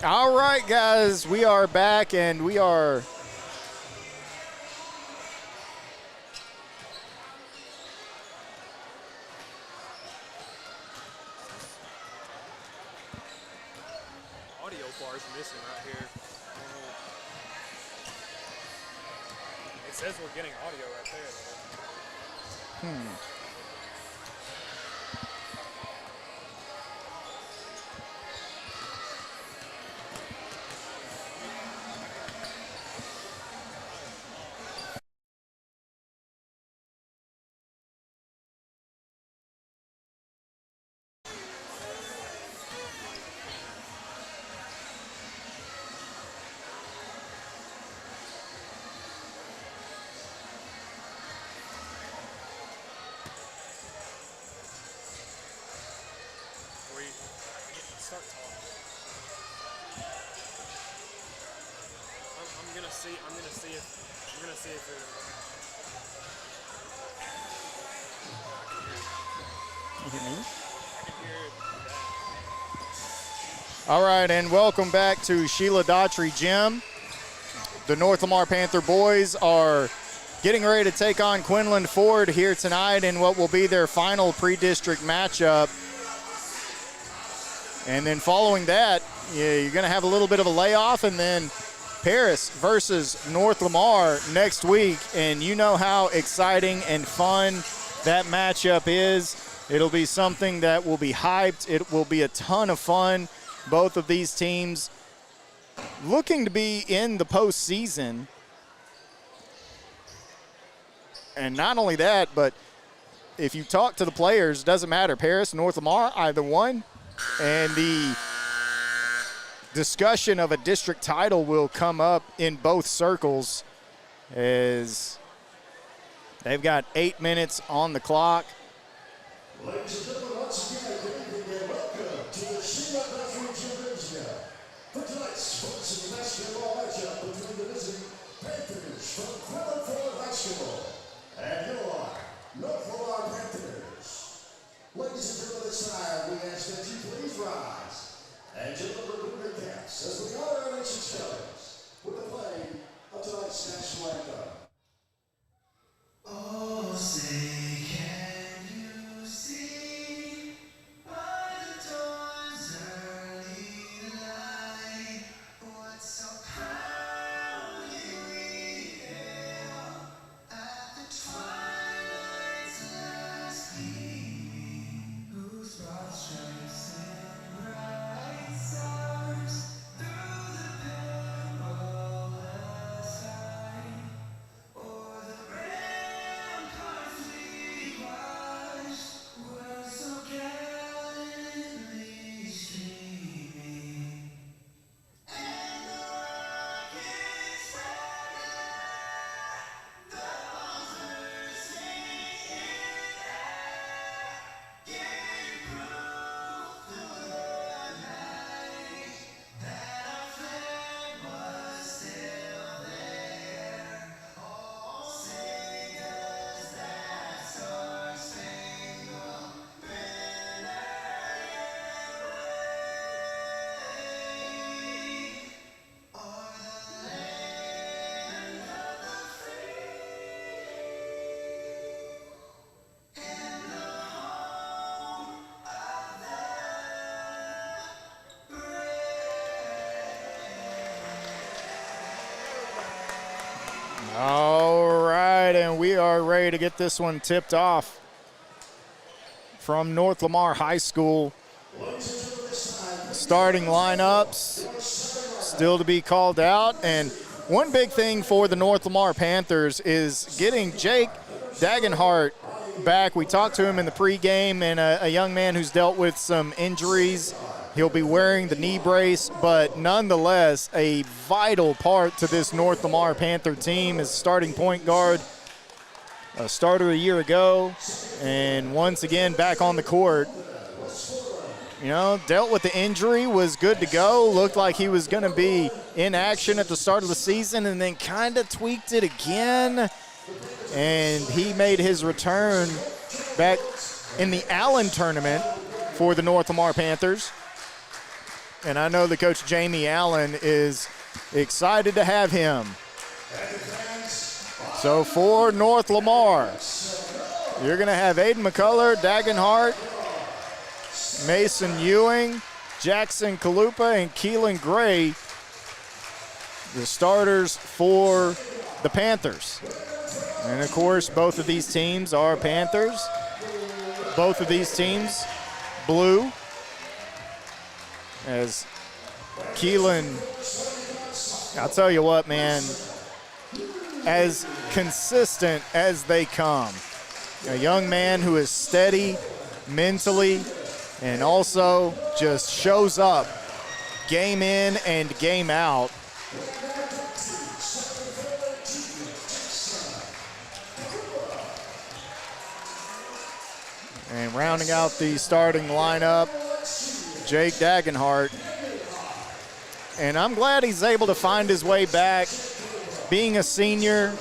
All right, guys, we are back, and we are audio bar's missing right here. It says we're getting audio right there, though. We start talking. I'm gonna see if it. You hear me? I can hear it. All right, and welcome back to Sheila Daughtry Gym. The North Lamar Panther boys are getting ready to take on Quinlan Ford here tonight in what will be their final pre-district matchup. And then following that, you're going to have a little bit of a layoff, and then Paris versus North Lamar next week. And you know how exciting and fun that matchup is. It'll be something that will be hyped. It will be a ton of fun. Both of these teams looking to be in the postseason. And not only that, but if you talk to the players, it doesn't matter. Paris, North Lamar, either one. And the discussion of a district title will come up in both circles as they've got 8 minutes on the clock. Ladies and gentlemen, once again, good evening and welcome to the Sheila Daughtry Gymnasium for tonight's sports and basketball matchup between the visiting Panthers from Quinlan Ford High School and your North Lamar Panthers. Ladies and gentlemen, this time we ask that you please rise and deliver your caps as we honor our nation's colors with the playing of tonight's national anthem. Oh, say can you see by the dawn's early light what so proudly we hail at the twilight's last gleaming, whose broad stripes and bright stars through the perilous fight o'er the ramparts we watched were so gallantly streaming, and the rockets staggered, the bombs bursting in air, gave proof through the night that our flag was still there. Oh, say does that star-spangled banner yet wave o'er the land of the free and the home of the All right, and we are ready to get this one tipped off from North Lamar High School. Starting lineups still to be called out, and one big thing for the North Lamar Panthers is getting Jake Dagenhart back. We talked to him in the pregame, and a young man who's dealt with some injuries. He'll be wearing the knee brace, but nonetheless a vital part to this North Lamar Panther team as starting point guard. A starter a year ago, and once again back on the court. You know, dealt with the injury, was good to go, looked like he was going to be in action at the start of the season, and then kind of tweaked it again. And he made his return back in the Allen tournament for the North Lamar Panthers. and I know the coach Jamie Allen is excited to have him. So for North Lamar, you're going to have Aiden McCullough, Dagenhart, Mason Ewing, Jackson Kalupa, and Keelan Gray, the starters for the Panthers. And of course, both of these teams are Panthers. Both of these teams blue. As Keelan, I'll tell you what, man, as consistent as they come. A young man who is steady mentally and also just shows up game in and game out. And rounding out the starting lineup, Jake Dagenhart. And I'm glad he's able to find his way back, being a senior,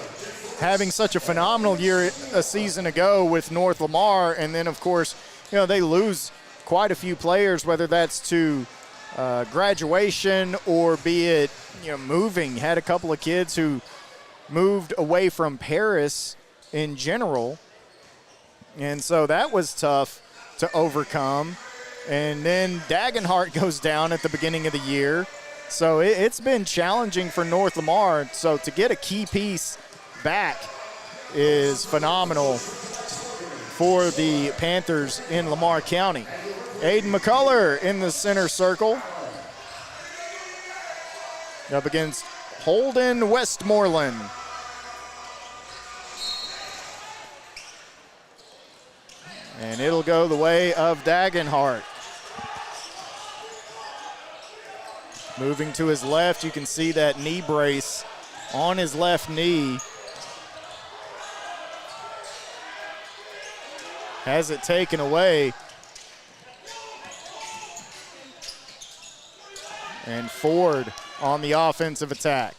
having such a phenomenal year a season ago with North Lamar. And then, of course, they lose quite a few players, whether that's to graduation or be it, moving. Had a couple of kids who moved away from Paris in general. And so that was tough to overcome. And then Dagenhart goes down at the beginning of the year. So it's been challenging for North Lamar. So to get a key piece back is phenomenal for the Panthers in Lamar County. Aiden McCullough in the center circle. Up against Holden Westmoreland. And it'll go the way of Dagenhart. Moving to his left, you can see that knee brace on his left knee. Has it taken away. And Ford on the offensive attack.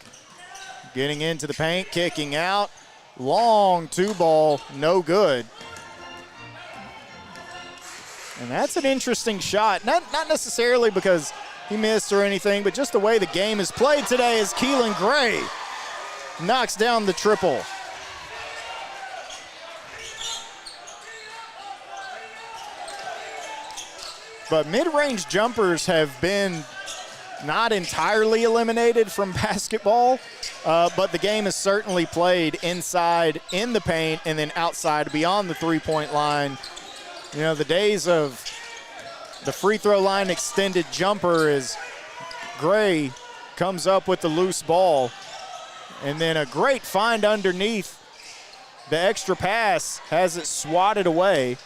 Getting into the paint, kicking out. Long two ball, no good. And that's an interesting shot. Not necessarily because he missed or anything, but just the way the game is played today as Keelan Gray knocks down the triple. But mid-range jumpers have been not entirely eliminated from basketball, but the game is certainly played inside in the paint and then outside beyond the three-point line. The days of the free throw line extended jumper as Gray comes up with the loose ball. And then a great find underneath. The extra pass has it swatted away.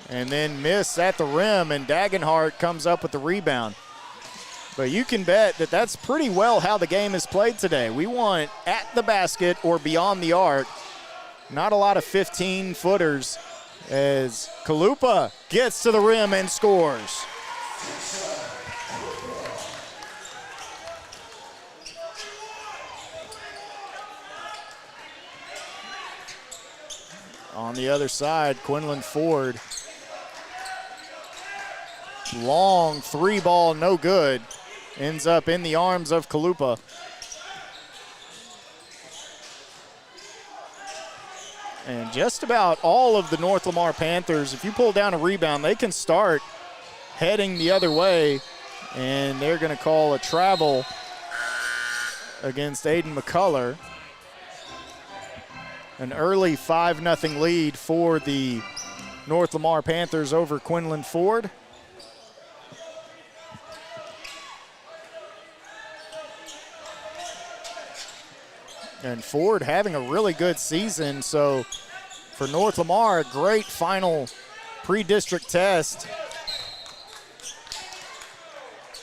And then miss at the rim, and Dagenhart comes up with the rebound. But you can bet that that's pretty well how the game is played today. We want at the basket or beyond the arc. Not a lot of 15-footers as Kalupa gets to the rim and scores. On the other side, Quinlan Ford. Long three ball, no good. Ends up in the arms of Kalupa. And just about all of the North Lamar Panthers, if you pull down a rebound, they can start heading the other way. And they're going to call a travel against Aiden McCullough. An early 5-0 lead for the North Lamar Panthers over Quinlan Ford. And Ford having a really good season. So for North Lamar, a great final pre-district test.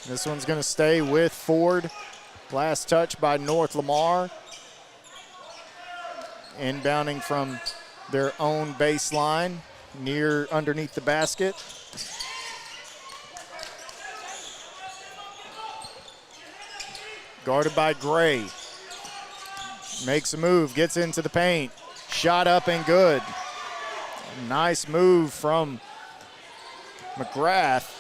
This one's going to stay with Ford. Last touch by North Lamar. Inbounding from their own baseline, underneath the basket. Guarded by Gray. Makes a move, gets into the paint. Shot up and good. Nice move from McGrath.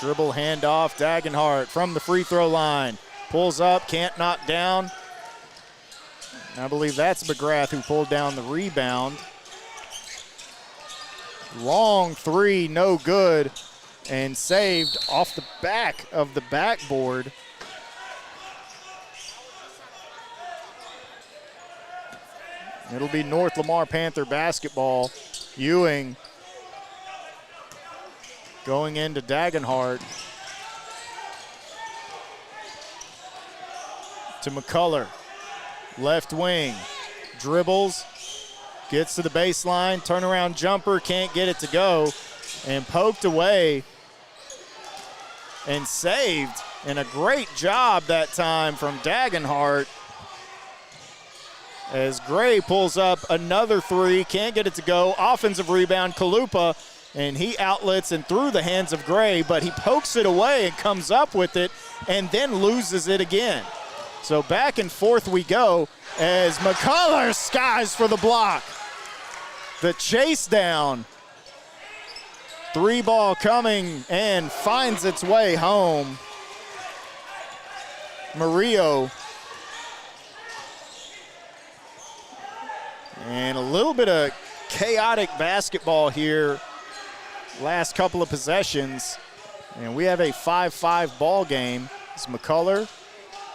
Dribble handoff, Dagenhart from the free throw line. Pulls up, can't knock down. I believe that's McGrath who pulled down the rebound. Long three, no good, and saved off the back of the backboard. It'll be North Lamar Panther basketball. Ewing going into Dagenhart. To McCullough. Left wing. Dribbles. Gets to the baseline. Turnaround jumper. Can't get it to go. And poked away. And saved. And a great job that time from Dagenhart. As Gray pulls up another three, can't get it to go. Offensive rebound, Kalupa, and he outlets and through the hands of Gray, but he pokes it away and comes up with it and then loses it again. So back and forth we go as McCullough skies for the block. The chase down. Three ball coming and finds its way home. Murillo. And a little bit of chaotic basketball here last couple of possessions. And we have a 5-5 ball game. It's McCullough,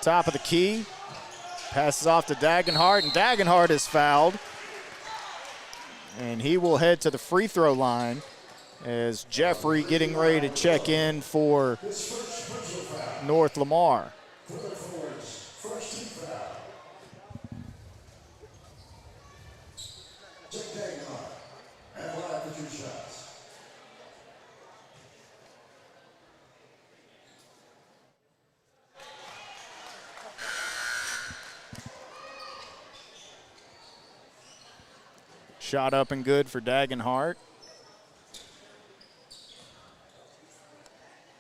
top of the key. Passes off to Dagenhart, and Dagenhart is fouled. And he will head to the free throw line as Jeffrey getting ready to check in for North Lamar. Shot up and good for Dagenhart.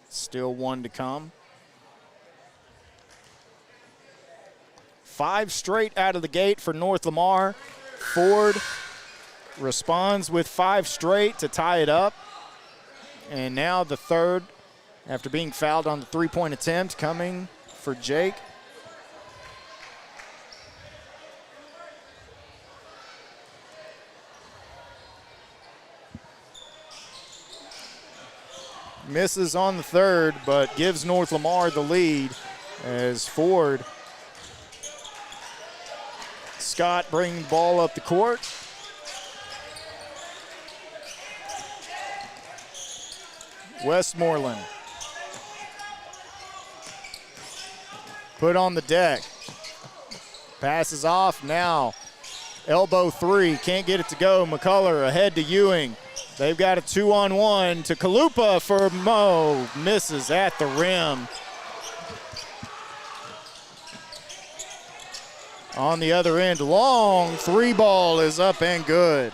Still one to come. 5 straight out of the gate for North Lamar. Ford responds with 5 straight to tie it up. And now the third, after being fouled on the three-point attempt, coming for Jake. Misses on the third, but gives North Lamar the lead as Ford. Scott bringing the ball up the court. Westmoreland. Put on the deck. Passes off now. Elbow three, can't get it to go. McCullough ahead to Ewing. They've got a 2-on-1 to Kalupa for Mo. Misses at the rim. On the other end, long three ball is up and good.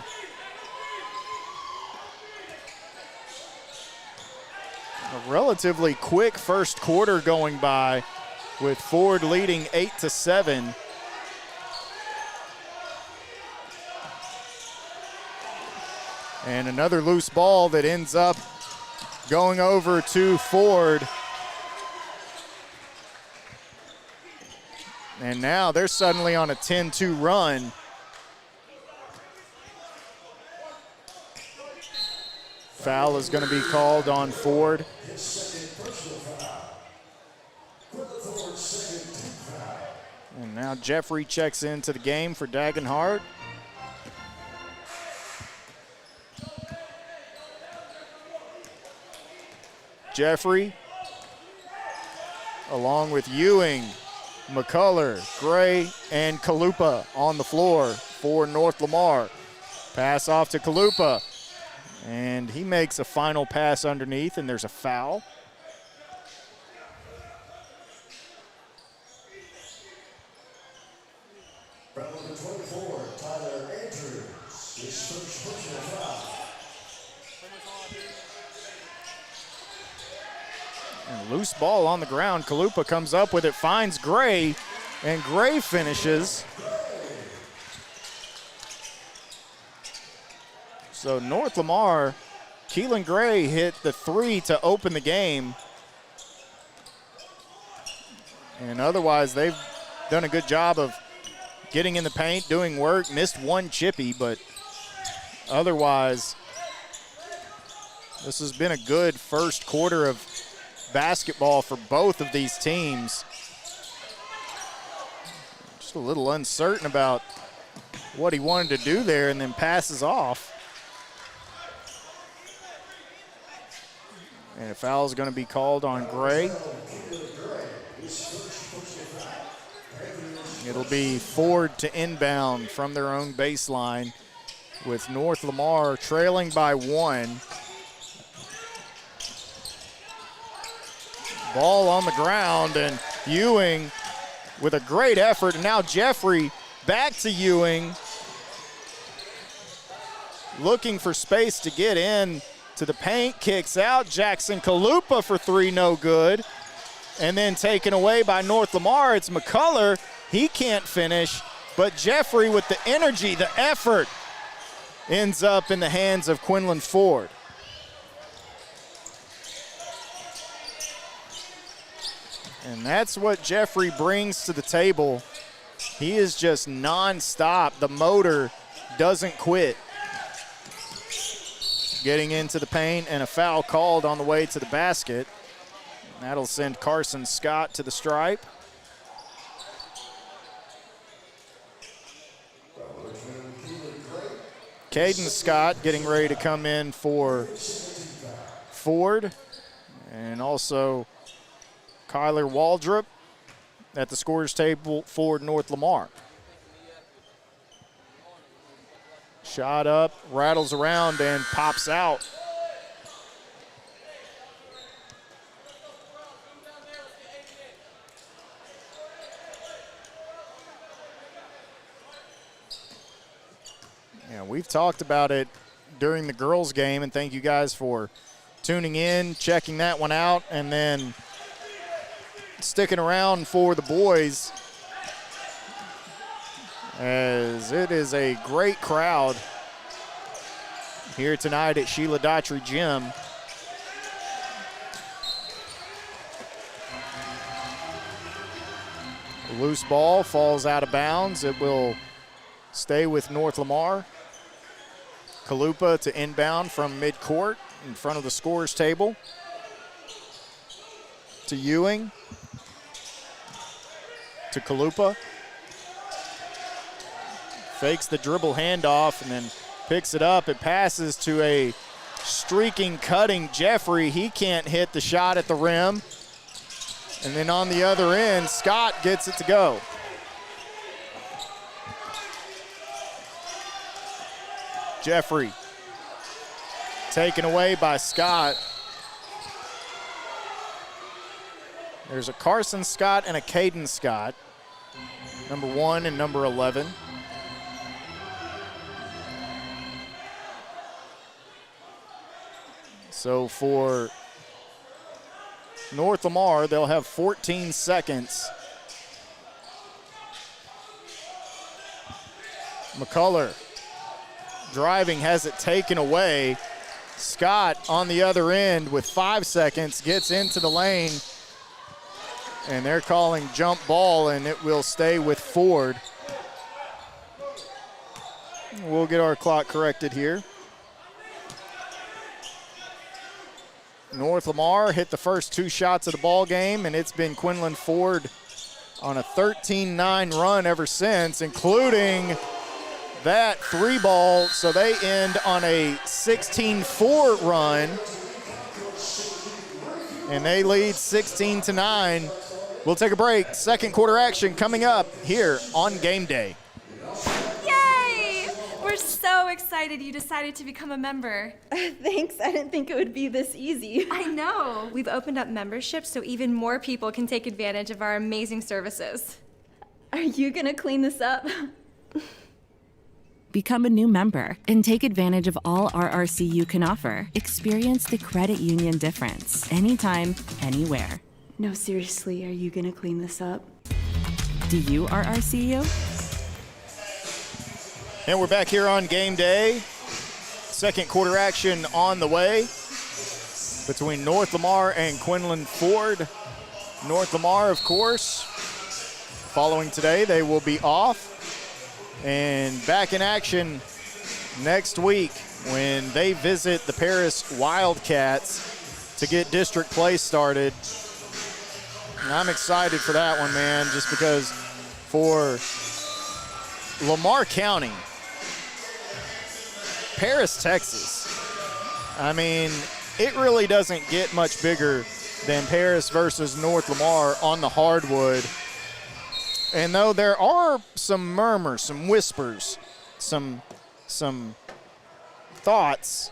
A relatively quick first quarter going by with Ford leading 8-7. And another loose ball that ends up going over to Ford. And now they're suddenly on a 10-2 run. Foul is going to be called on Ford. And now Jeffrey checks into the game for Dagenhart. Jeffrey, along with Ewing, McCullough, Gray, and Kalupa on the floor for North Lamar. Pass off to Kalupa, and he makes a final pass underneath, and there's a foul. Number 24, Tyler Andrews, his first personal foul. And loose ball on the ground. Kalupa comes up with it, finds Gray, and Gray finishes. So North Lamar, Keelan Gray hit the 3 to open the game. And otherwise, they've done a good job of getting in the paint, doing work. Missed one chippy, but otherwise, this has been a good first quarter of basketball for both of these teams. Just a little uncertain about what he wanted to do there and then passes off. And a foul is going to be called on Gray. It'll be Ford to inbound from their own baseline with North Lamar trailing by 1. Ball on the ground, and Ewing with a great effort. And now Jeffrey back to Ewing, looking for space to get in to the paint, kicks out. Jackson Kalupa for 3, no good. And then taken away by North Lamar, it's McCullough. He can't finish, but Jeffrey with the energy, the effort, ends up in the hands of Quinlan Ford. And that's what Jeffrey brings to the table. He is just nonstop. The motor doesn't quit. Getting into the paint, and a foul called on the way to the basket. That'll send Carson Scott to the stripe. Caden Scott getting ready to come in for Ford, and also Kyler Waldrop at the scorer's table for North Lamar. Shot up, rattles around, and pops out. Yeah, we've talked about it during the girls' game, and thank you guys for tuning in, checking that one out, and then sticking around for the boys, as it is a great crowd here tonight at Sheila Daughtry Gym. Loose ball falls out of bounds. It will stay with North Lamar. Kalupa to inbound from midcourt in front of the scorer's table. To Ewing. To Kalupa. Fakes the dribble handoff and then picks it up. It passes to a streaking, cutting Jeffrey. He can't hit the shot at the rim. And then on the other end, Scott gets it to go. Jeffrey taken away by Scott. There's a Carson Scott and a Caden Scott, number 1 and number 11. So for North Lamar, they'll have 14 seconds. McCullough driving, has it taken away. Scott on the other end with 5 seconds, gets into the lane, and they're calling jump ball, and it will stay with Ford. We'll get our clock corrected here. North Lamar hit the first 2 shots of the ball game, and it's been Quinlan Ford on a 13-9 run ever since, including that 3 ball. So they end on a 16-4 run, and they lead 16-9. We'll take a break. Second quarter action coming up here on Game Day. Yay! We're so excited you decided to become a member. Thanks. I didn't think it would be this easy. I know. We've opened up memberships so even more people can take advantage of our amazing services. Are you gonna clean this up? Become a new member and take advantage of all RRCU can offer. Experience the credit union difference anytime, anywhere. No, seriously, are you gonna clean this up? Do you RRCU? And we're back here on Game Day. Second quarter action on the way between North Lamar and Quinlan Ford. North Lamar, of course, following today, they will be off. And back in action next week when they visit the Paris Wildcats to get district play started. And I'm excited for that one, man, just because for Lamar County, Paris, Texas, I mean, it really doesn't get much bigger than Paris versus North Lamar on the hardwood. And though there are some murmurs, some whispers, some thoughts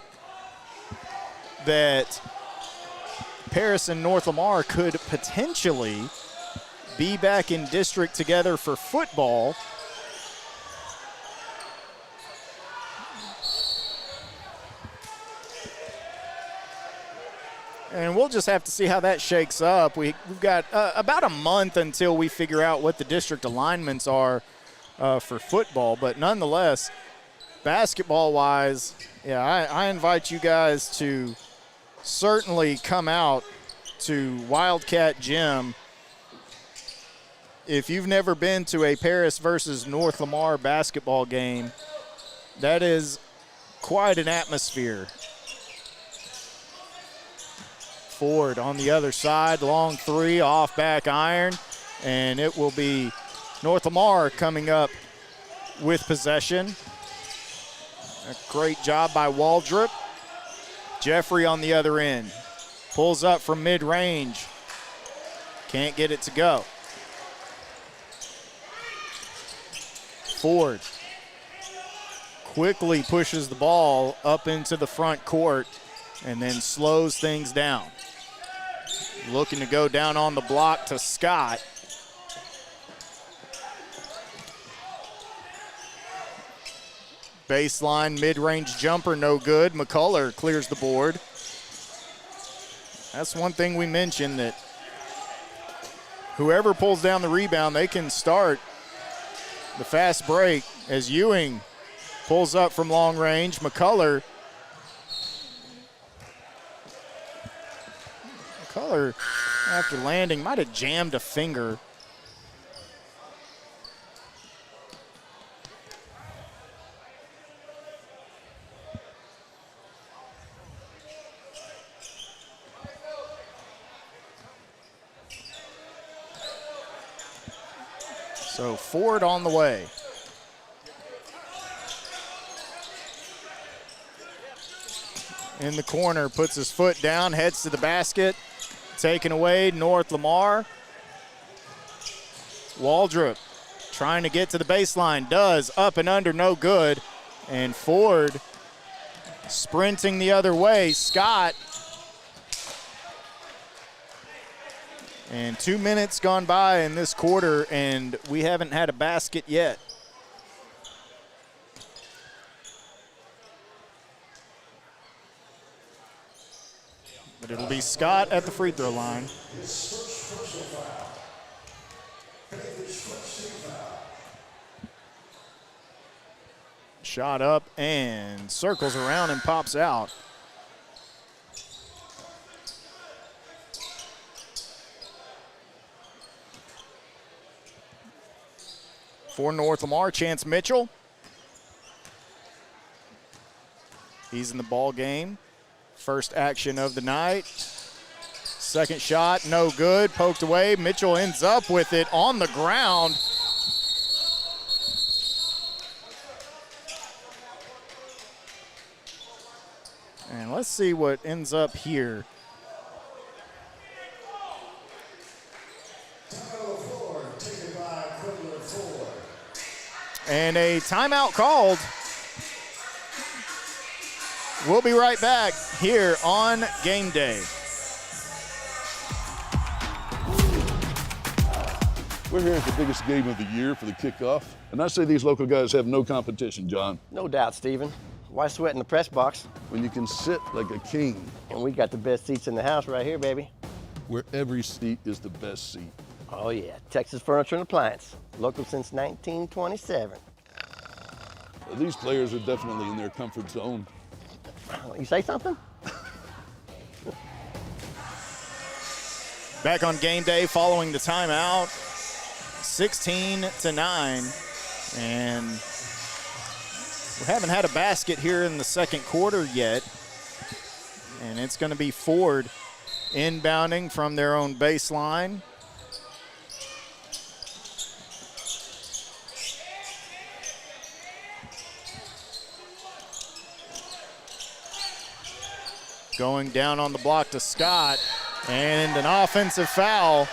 that Paris and North Lamar could potentially be back in district together for football, and we'll just have to see how that shakes up. We've got about a month until we figure out what the district alignments are for football. But nonetheless, basketball-wise, yeah, I invite you guys to certainly come out to Wildcat Gym. If you've never been to a Paris versus North Lamar basketball game, that is quite an atmosphere. Ford on the other side, long three, off back iron, and it will be North Lamar coming up with possession. A great job by Waldrop. Jeffrey on the other end, pulls up from mid-range, can't get it to go. Ford quickly pushes the ball up into the front court and then slows things down. Looking to go down on the block to Scott. Baseline mid-range jumper, no good. McCullough clears the board. That's one thing we mentioned, that whoever pulls down the rebound, they can start the fast break as Ewing pulls up from long range. McCullough after landing might have jammed a finger. So Ford on the way. In the corner, puts his foot down, heads to the basket. Taken away, North Lamar. Waldrop trying to get to the baseline, does, up and under, no good. And Ford sprinting the other way, Scott. And 2 minutes gone by in this quarter, and we haven't had a basket yet. But it'll be Scott at the free throw line. Shot up and circles around and pops out. For North Lamar, Chance Mitchell. He's in the ball game. First action of the night. Second shot, no good, poked away. Mitchell ends up with it on the ground. And let's see what ends up here. And a timeout called. We'll be right back here on Game Day. We're here at the biggest game of the year for the kickoff, and I say these local guys have no competition, John. No doubt, Stephen. Why sweat in the press box? When you can sit like a king. And we got the best seats in the house right here, baby. Where every seat is the best seat. Oh yeah, Texas Furniture and Appliance. Local since 1927. These players are definitely in their comfort zone. You say something? Back on game day following the timeout, 16-9. And we haven't had a basket here in the second quarter yet. And it's going to be Ford inbounding from their own baseline. Going down on the block to Scott. And an offensive foul.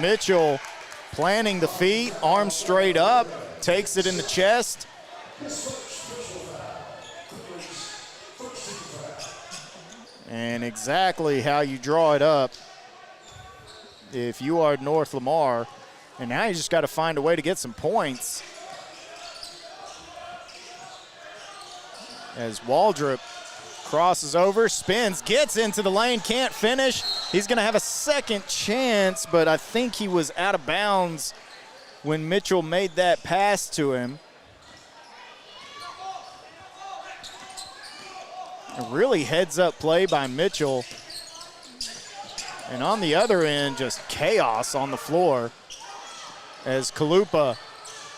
Mitchell planting the feet, arms straight up, takes it in the chest. And exactly how you draw it up if you are North Lamar. And now you just got to find a way to get some points. As Waldrop crosses over, spins, gets into the lane, can't finish. He's going to have a second chance, but I think he was out of bounds when Mitchell made that pass to him. A really heads-up play by Mitchell. And on the other end, just chaos on the floor as Kalupa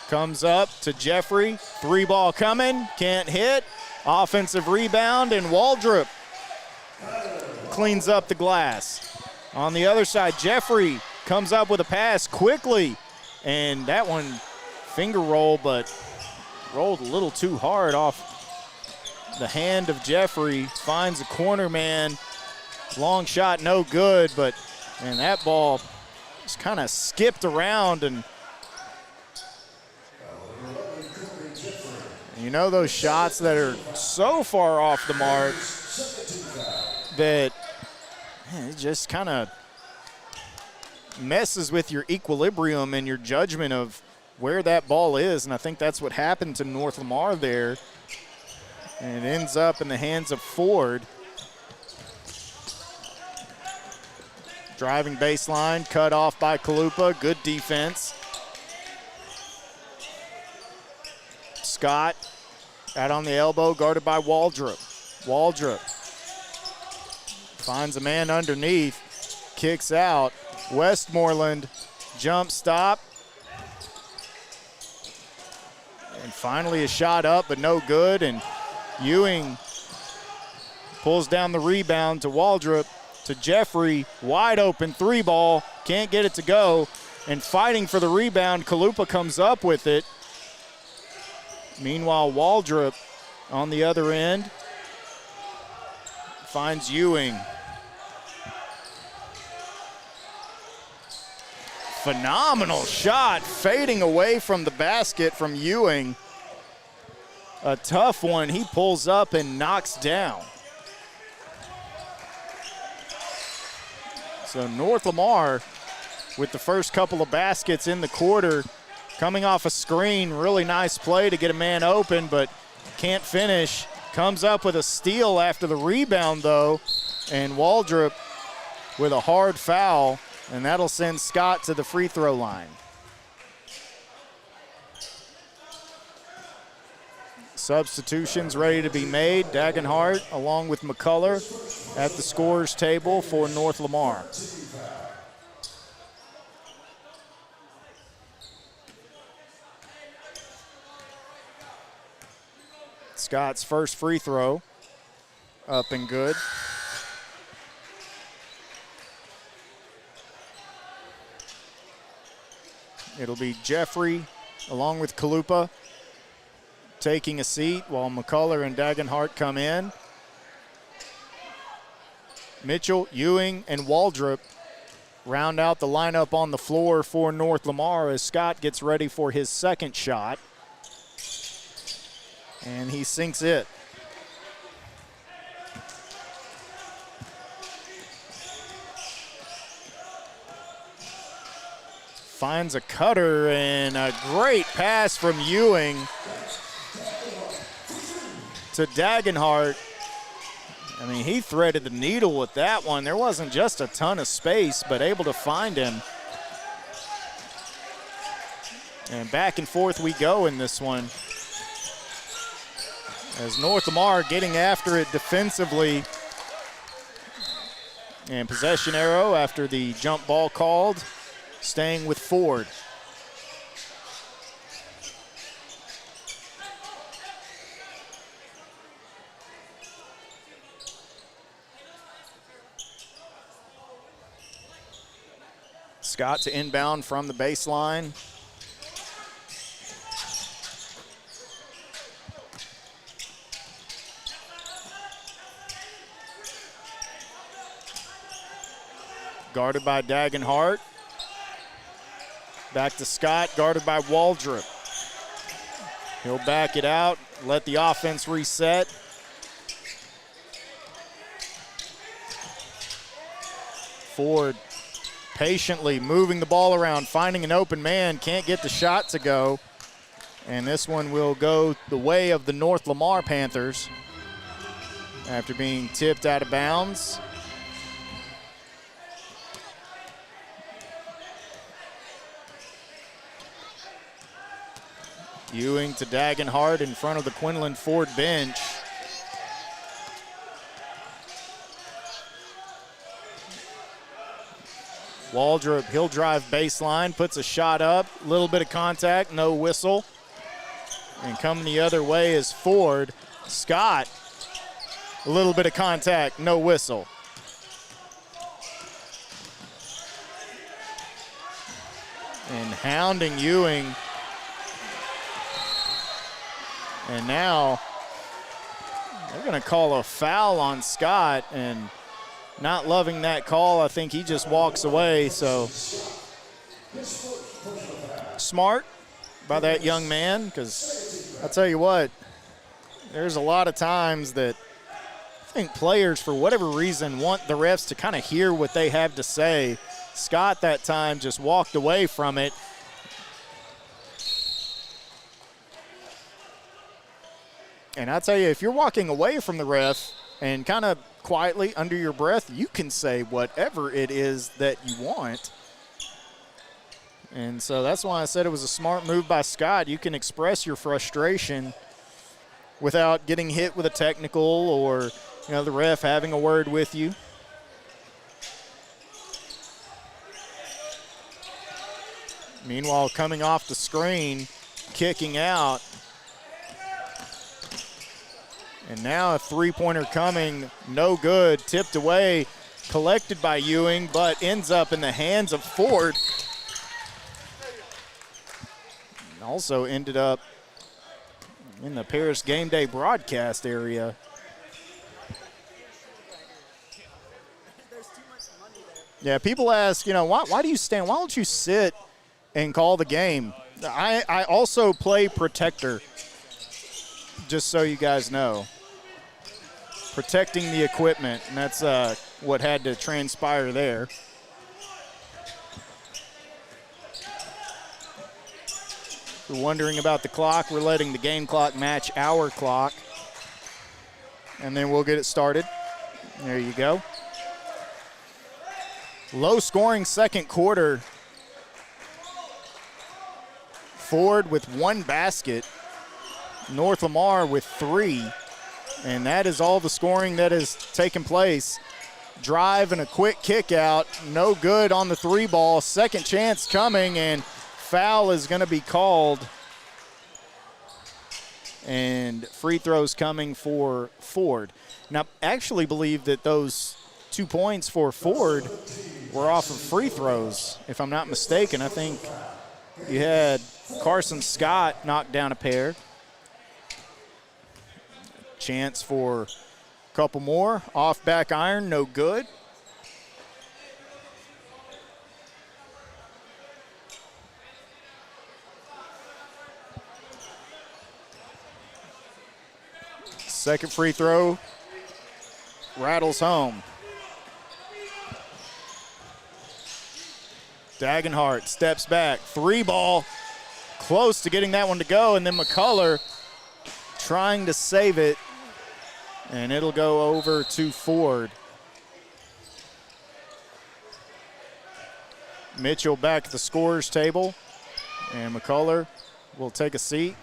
comes up to Jeffrey. Three ball coming, can't hit. Offensive rebound, and Waldrop cleans up the glass. On the other side, Jeffrey comes up with a pass quickly. And that one, finger roll, but rolled a little too hard off the hand of Jeffrey. Finds a corner man. Long shot, no good, but and that ball just kind of skipped around. And you know those shots that are so far off the mark that it just kind of messes with your equilibrium and your judgment of where that ball is. And I think that's what happened to North Lamar there. And it ends up in the hands of Ford. Driving baseline, cut off by Kalupa. Good defense. Scott out on the elbow, guarded by Waldrop. Waldrop finds a man underneath, kicks out. Westmoreland jump stop. And finally a shot up, but no good. And Ewing pulls down the rebound to Waldrop, to Jeffrey. Wide open three ball, can't get it to go. And fighting for the rebound, Kalupa comes up with it. Meanwhile, Waldrop on the other end finds Ewing. Phenomenal shot, fading away from the basket from Ewing. A tough one, he pulls up and knocks down. So North Lamar with the first couple of baskets in the quarter, coming off a screen, really nice play to get a man open, but can't finish. Comes up with a steal after the rebound, though, and Waldrop with a hard foul, and that'll send Scott to the free throw line. Substitutions ready to be made. Dagenhart along with McCullough at the scorer's table for North Lamar. Scott's first free throw, up and good. It'll be Jeffrey along with Kalupa taking a seat while McCullough and Dagenhart come in. Mitchell, Ewing, and Waldrop round out the lineup on the floor for North Lamar as Scott gets ready for his second shot. And he sinks it. Finds a cutter and a great pass from Ewing to Dagenhart. I mean, he threaded the needle with that one. There wasn't just a ton of space, but able to find him. And back and forth we go in this one. as North Lamar getting after it defensively. And possession arrow after the jump ball called, staying with Ford. Scott to inbound from the baseline. Guarded by Dagenhart. Back to Scott, guarded by Waldrop. He'll back it out, let the offense reset. Ford patiently moving the ball around, finding an open man, can't get the shot to go. And this one will go the way of the North Lamar Panthers after being tipped out of bounds. Ewing to Dagenhart in front of the Quinlan Ford bench. Waldrop, he'll drive baseline, puts a shot up, a little bit of contact, no whistle. And coming the other way is Ford. Scott, a little bit of contact, no whistle. And hounding Ewing. And now they're going to call a foul on Scott, and not loving that call. I think he just walks away. So smart by that young man, because I'll tell you what, there's a lot of times that I think players, for whatever reason, want the refs to kind of hear what they have to say. Scott that time just walked away from it. And I tell you, if you're walking away from the ref and kind of quietly under your breath, you can say whatever it is that you want. And so that's why I said it was a smart move by Scott. You can express your frustration without getting hit with a technical or, the ref having a word with you. Meanwhile, coming off the screen, kicking out. And now a three-pointer coming, no good, tipped away, collected by Ewing, but ends up in the hands of Ford. And also ended up in the Paris Gameday broadcast area. Yeah, people ask, why do you stand? Why don't you sit and call the game? I also play protector, just so you guys know. Protecting the equipment, and that's what had to transpire there. If you're wondering about the clock, we're letting the game clock match our clock, and then we'll get it started. There you go. Low-scoring second quarter. Ford with one basket. North Lamar with 3. And that is all the scoring that has taken place. Drive and a quick kick out. No good on the 3 ball. Second chance coming, and foul is going to be called. And free throws coming for Ford. Now, I actually believe that those 2 points for Ford were off of free throws, if I'm not mistaken. I think you had Carson Scott knock down a pair. Chance for a couple more. Off back iron, no good. Second free throw rattles home. Dagenhart steps back. 3 ball. Close to getting that one to go, and then McCullough trying to save it. And it'll go over to Ford. Mitchell back at the scorer's table. And McCullough will take a seat.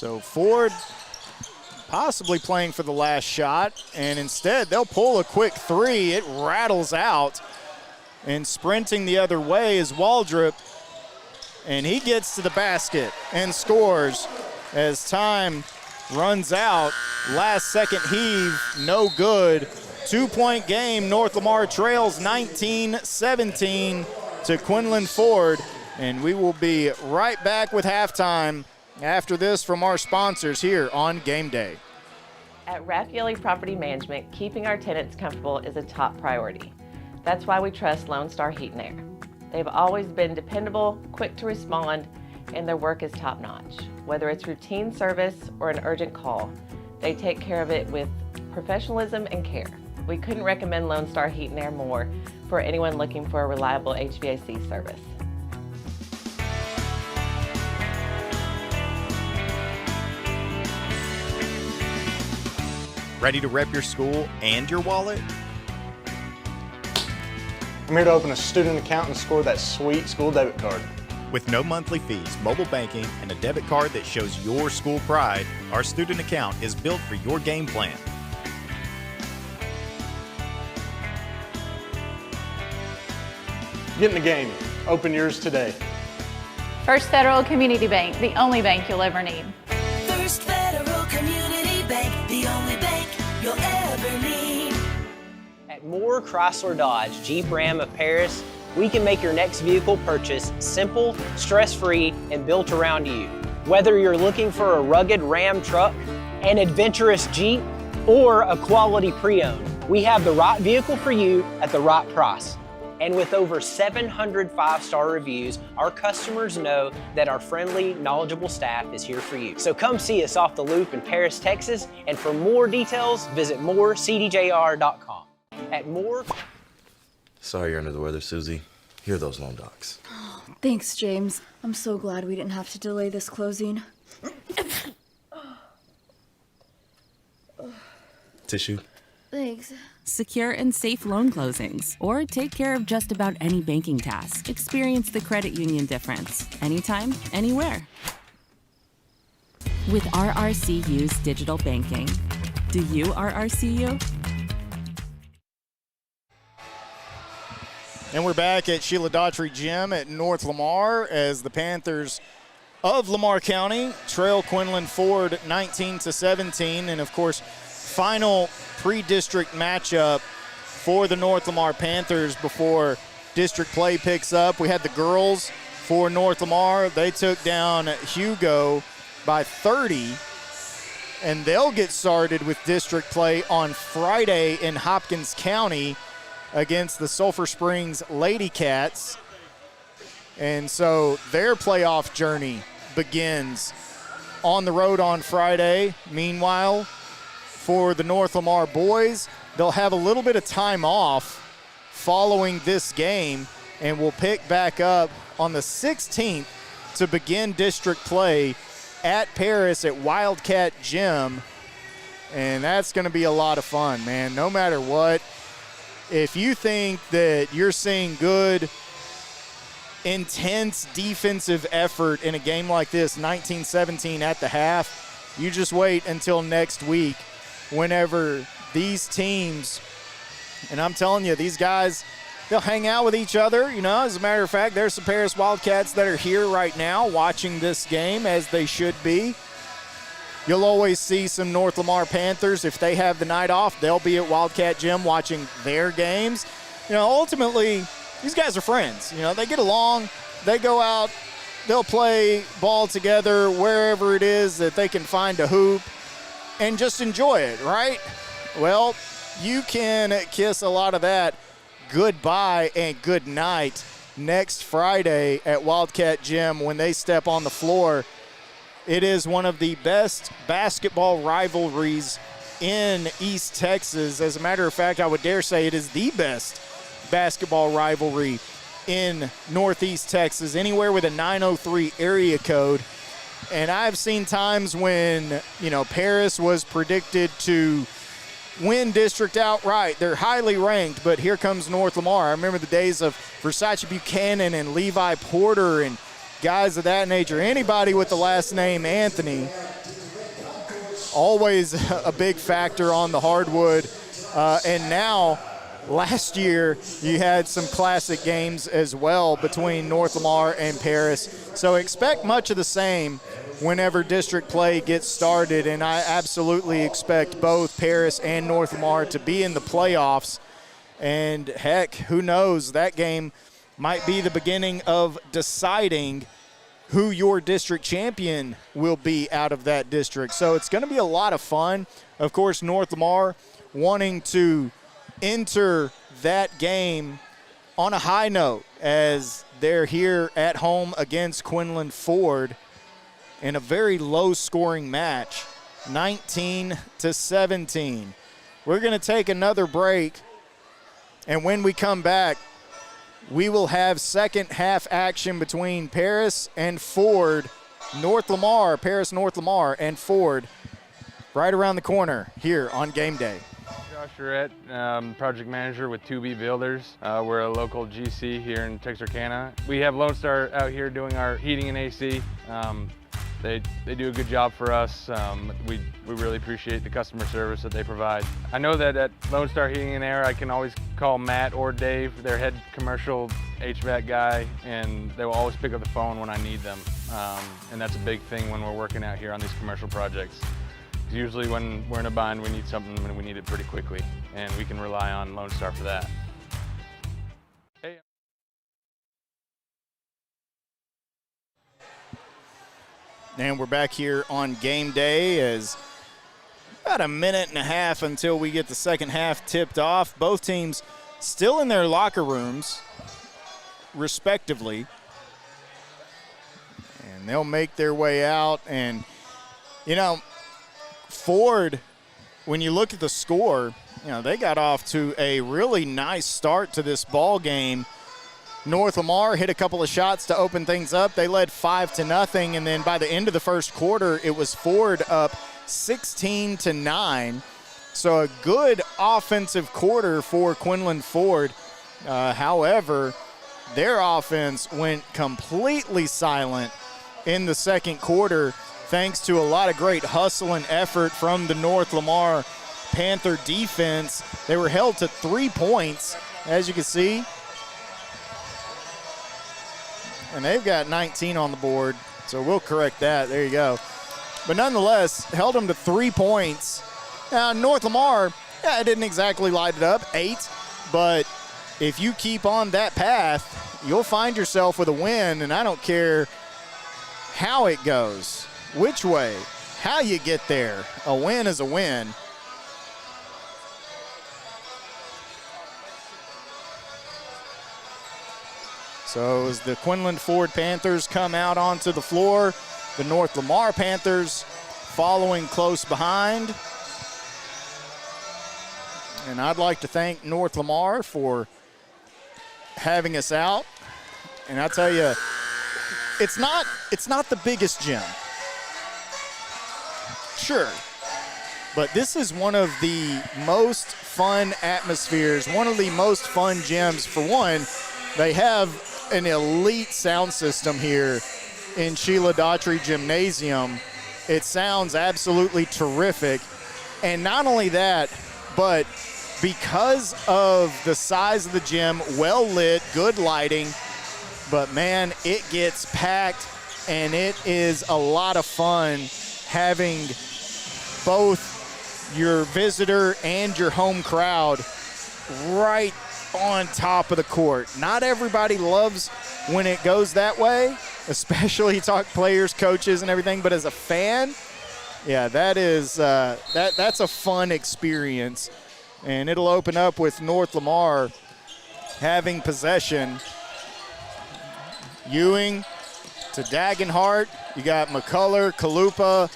So Ford possibly playing for the last shot, and instead they'll pull a quick three. It rattles out, and sprinting the other way is Waldrop, and he gets to the basket and scores as time runs out. Last second heave, no good. 2-point game. North Lamar trails 19-17 to Quinlan Ford, and we will be right back with halftime after this from our sponsors here on Game Day. At Raffaele Property Management, keeping our tenants comfortable is a top priority. That's why we trust Lone Star Heat and Air. They've always been dependable, quick to respond, and their work is top-notch. Whether it's routine service or an urgent call, they take care of it with professionalism and care. We couldn't recommend Lone Star Heat and Air more for anyone looking for a reliable HVAC service. Ready to rep your school and your wallet? I'm here to open a student account and score that sweet school debit card. With no monthly fees, mobile banking, and a debit card that shows your school pride, our student account is built for your game plan. Get in the game. Open yours today. First Federal Community Bank, the only bank you'll ever need. First Federal Community Bank, the only bank you'll ever need. At Moore Chrysler Dodge Jeep Ram of Paris, we can make your next vehicle purchase simple, stress-free, and built around you. Whether you're looking for a rugged Ram truck, an adventurous Jeep, or a quality pre-owned, we have the right vehicle for you at the right price. And with over 700 five-star reviews, our customers know that our friendly, knowledgeable staff is here for you. So come see us off the Loop in Paris, Texas, and for more details, visit moorecdjr.com. At Moore... Sorry you're under the weather, Susie. Here are those loan docs. Thanks, James. I'm so glad we didn't have to delay this closing. Tissue? Thanks. Secure and safe loan closings, or take care of just about any banking task. Experience the credit union difference. Anytime, anywhere. With RRCU's digital banking. Do you RRCU? And we're back at Sheila Daughtry Gym at North Lamar as the Panthers of Lamar County trail Quinlan Ford 19-17. And, of course, final pre-district matchup for the North Lamar Panthers before district play picks up. We had the girls for North Lamar. They took down Hugo by 30, and they'll get started with district play on Friday in Hopkins County against the Sulphur Springs Lady Cats. And so their playoff journey begins on the road on Friday. Meanwhile, for the North Lamar boys, they'll have a little bit of time off following this game, and will pick back up on the 16th to begin district play at Paris at Wildcat Gym. And that's going to be a lot of fun, man. No matter what, if you think that you're seeing good, intense defensive effort in a game like this, 19-17 at the half, you just wait until next week whenever these teams, and I'm telling you, these guys, they'll hang out with each other. You know, as a matter of fact, there's some Paris Wildcats that are here right now watching this game, as they should be. You'll always see some North Lamar Panthers. If they have the night off, they'll be at Wildcat Gym watching their games. You know, ultimately, these guys are friends. You know, they get along. They go out. They'll play ball together wherever it is that they can find a hoop and just enjoy it, right? Well, you can kiss a lot of that goodbye and good night next Friday at Wildcat Gym when they step on the floor. It is one of the best basketball rivalries in East Texas. As a matter of fact, I would dare say it is the best basketball rivalry in Northeast Texas, anywhere with a 903 area code. And I've seen times when, you know, Paris was predicted to win district outright. They're highly ranked, but here comes North Lamar. I remember the days of Versace Buchanan and Levi Porter and guys of that nature. Anybody with the last name Anthony always a big factor on the hardwood. And now, last year, you had some classic games as well between North Lamar and Paris. So expect much of the same whenever district play gets started, and I absolutely expect both Paris and North Lamar to be in the playoffs. And heck, who knows, that game might be the beginning of deciding who your district champion will be out of that district. So it's going to be a lot of fun. Of course, North Lamar wanting to enter that game on a high note as they're here at home against Quinlan Ford in a very low-scoring match, 19-17. We're going to take another break, and when we come back, we will have second half action between Paris and Ford. North Lamar, Paris, North Lamar, and Ford right around the corner here on Game Day. Josh Durrett, project manager with 2B Builders. We're a local GC here in Texarkana. We have Lone Star out here doing our heating and AC. They do a good job for us. We really appreciate the customer service that they provide. I know that at Lone Star Heating and Air, I can always call Matt or Dave, their head commercial HVAC guy, and they will always pick up the phone when I need them. And that's a big thing when we're working out here on these commercial projects. Usually when we're in a bind, we need something and we need it pretty quickly, and we can rely on Lone Star for that. Hey. And we're back here on Game Day as about a minute and a half until we get the second half tipped off. Both teams still in their locker rooms, respectively. And they'll make their way out. And, you know, Ford, when you look at the score, you know, they got off to a really nice start to this ball game. North Lamar hit a couple of shots to open things up. They led 5-0, and then by the end of the first quarter, it was Ford up 16-9. So a good offensive quarter for Quinlan Ford. However, their offense went completely silent in the second quarter, thanks to a lot of great hustle and effort from the North Lamar Panther defense. They were held to 3 points, as you can see. And they've got 19 on the board, so we'll correct that. There you go. But nonetheless, held them to 3 points. Now, North Lamar, it didn't exactly light it up, 8. But if you keep on that path, you'll find yourself with a win, and I don't care how it goes, which way, how you get there. A win is a win. So as the Quinlan Ford Panthers come out onto the floor, the North Lamar Panthers following close behind. And I'd like to thank North Lamar for having us out. And I tell you, it's not the biggest gym. Sure. But this is one of the most fun atmospheres, one of the most fun gyms. For one, they have an elite sound system here in Sheila Daughtry Gymnasium. It sounds absolutely terrific. And not only that, but because of the size of the gym, well lit, good lighting, but man, it gets packed and it is a lot of fun having both your visitor and your home crowd right on top of the court. Not everybody loves when it goes that way, especially talk players, coaches, and everything, but as a fan, yeah, that is that's a fun experience. And it'll open up with North Lamar having possession. Ewing to Dagenhart. You got McCullough, Kalupa,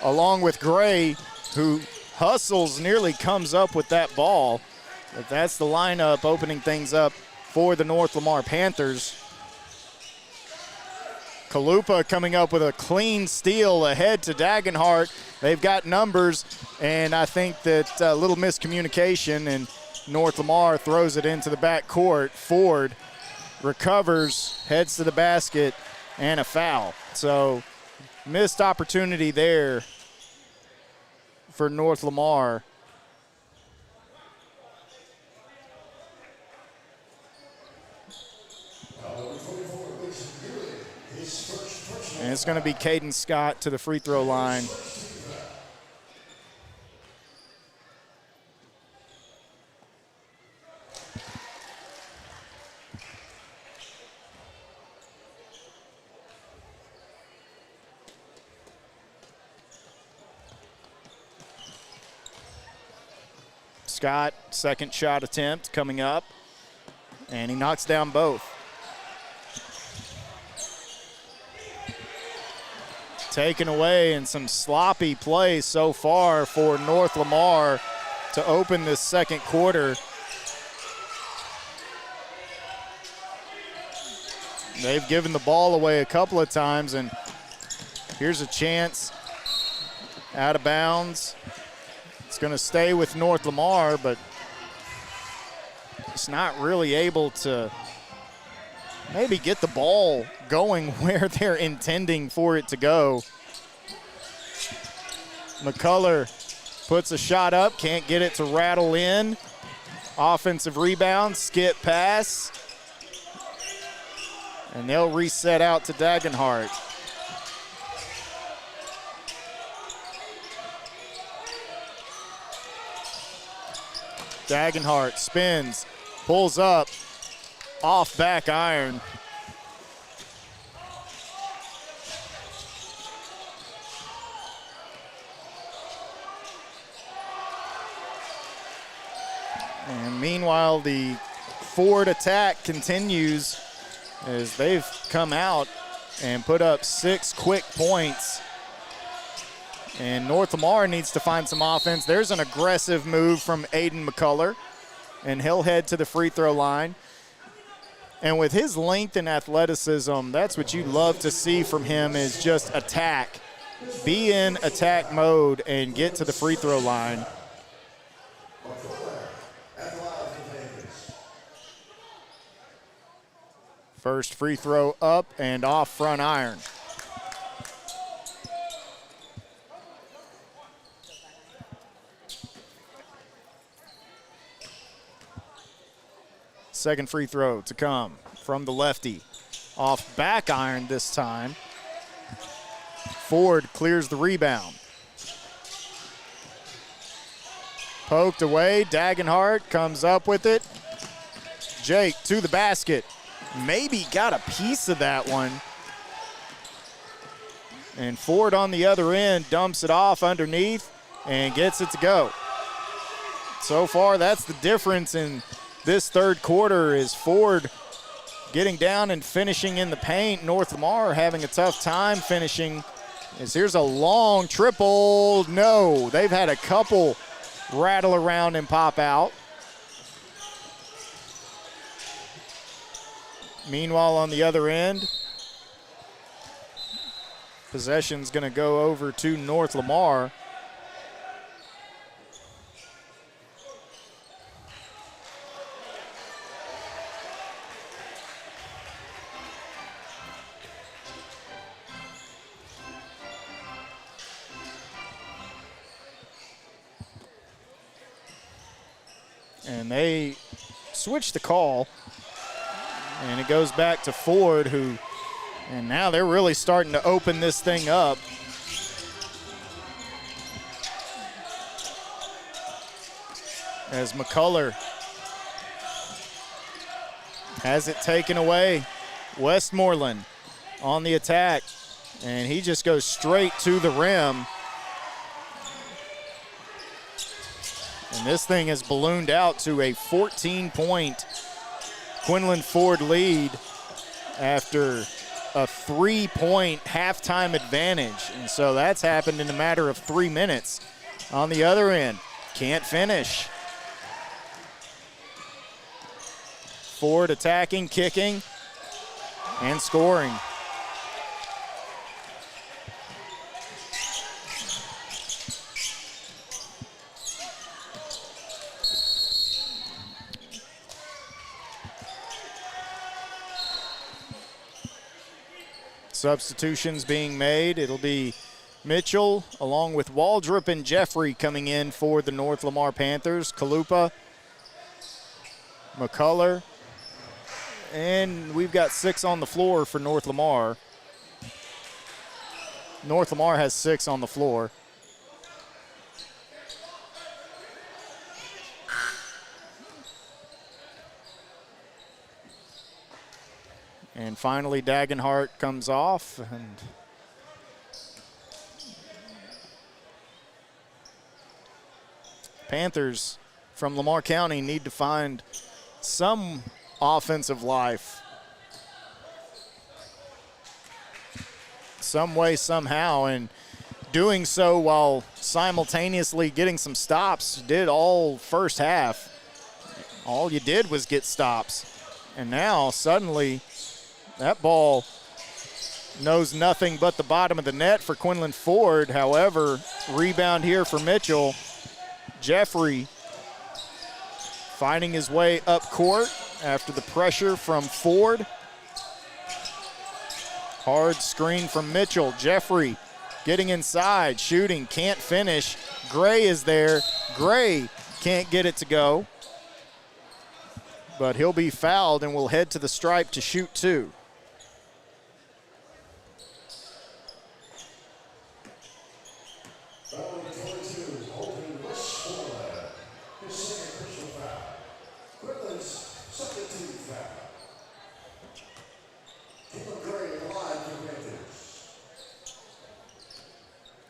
along with Gray, who hustles, nearly comes up with that ball. But that's the lineup opening things up for the North Lamar Panthers. Kalupa coming up with a clean steal ahead to Dagenhart. They've got numbers, and I think that a little miscommunication, and North Lamar throws it into the back court. Ford recovers, heads to the basket, and a foul. So missed opportunity there for North Lamar. And it's going to be Caden Scott to the free throw line. Scott, second shot attempt coming up, and he knocks down both. Taken away in some sloppy play so far for North Lamar to open this second quarter. They've given the ball away a couple of times, and here's a chance out of bounds. It's going to stay with North Lamar, but it's not really able to maybe get the ball going where they're intending for it to go. McCullough puts a shot up, can't get it to rattle in. Offensive rebound, skip pass. And they'll reset out to Dagenhart. Dagenhart spins, pulls up, off back iron. And meanwhile, the Ford attack continues as they've come out and put up 6 quick points. And North Lamar needs to find some offense. There's an aggressive move from Aiden McCullough, and he'll head to the free throw line. And with his length and athleticism, that's what you love to see from him, is just attack. Be in attack mode and get to the free throw line. First free throw up and off front iron. Second free throw to come from the lefty. Off back iron this time. Ford clears the rebound. Poked away, Dagenhart comes up with it. Jake to the basket. Maybe got a piece of that one. And Ford on the other end dumps it off underneath and gets it to go. So far, that's the difference in this third quarter, is Ford getting down and finishing in the paint. North Lamar having a tough time finishing. As here's a long triple. No, they've had a couple rattle around and pop out. Meanwhile, on the other end, possession's going to go over to North Lamar. And they switch the call. And it goes back to Ford, and now they're really starting to open this thing up. As McCullough has it taken away. Westmoreland on the attack, and he just goes straight to the rim. And this thing has ballooned out to a 14-point Quinlan Ford lead after a 3-point halftime advantage. And so that's happened in a matter of 3 minutes. On the other end, can't finish. Ford attacking, kicking, and scoring. Substitutions being made. It'll be Mitchell, along with Waldrop and Jeffrey coming in for the North Lamar Panthers. Kalupa, McCullough, and we've got 6 on the floor for North Lamar. North Lamar has 6 on the floor. And finally, Dagenhart comes off, and Panthers from Lamar County need to find some offensive life. Some way, somehow, and doing so while simultaneously getting some stops. Did all first half. All you did was get stops. And now, suddenly, that ball knows nothing but the bottom of the net for Quinlan Ford. However, rebound here for Mitchell. Jeffrey finding his way up court after the pressure from Ford. Hard screen from Mitchell. Jeffrey getting inside, shooting, can't finish. Gray is there. Gray can't get it to go. But he'll be fouled and will head to the stripe to shoot 2.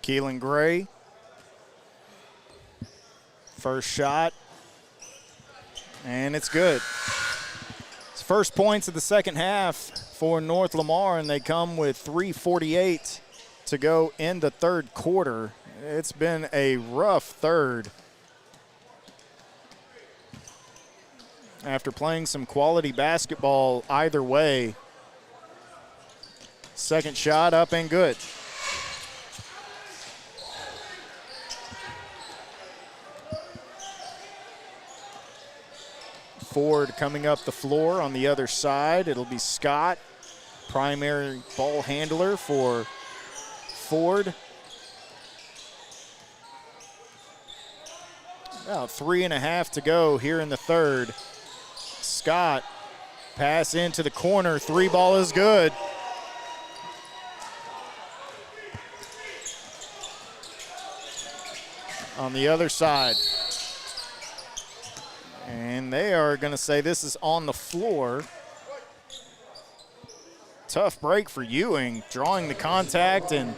Keelan Gray, first shot, and it's good. It's first points of the second half for North Lamar, and they come with 3:48 to go in the third quarter. It's been a rough third. After playing some quality basketball either way. Second shot up and good. Ford coming up the floor on the other side. It'll be Scott, primary ball handler for Ford. About 3.5 to go here in the third. Scott, pass into the corner. 3 ball is good. On the other side. And they are going to say this is on the floor. Tough break for Ewing, drawing the contact and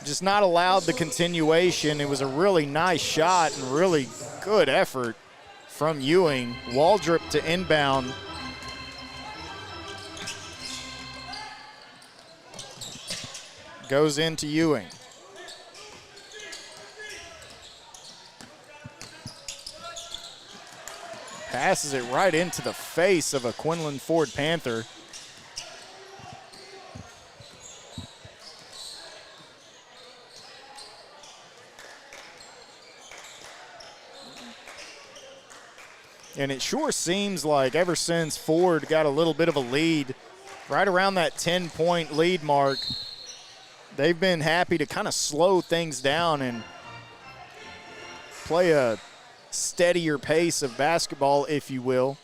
just not allowed the continuation. It was a really nice shot and really good effort from Ewing. Waldrop to inbound. Goes into Ewing. Passes it right into the face of a Quinlan Ford Panther. And it sure seems like ever since Ford got a little bit of a lead, right around that 10-point lead mark, they've been happy to kind of slow things down and play a steadier pace of basketball, if you will.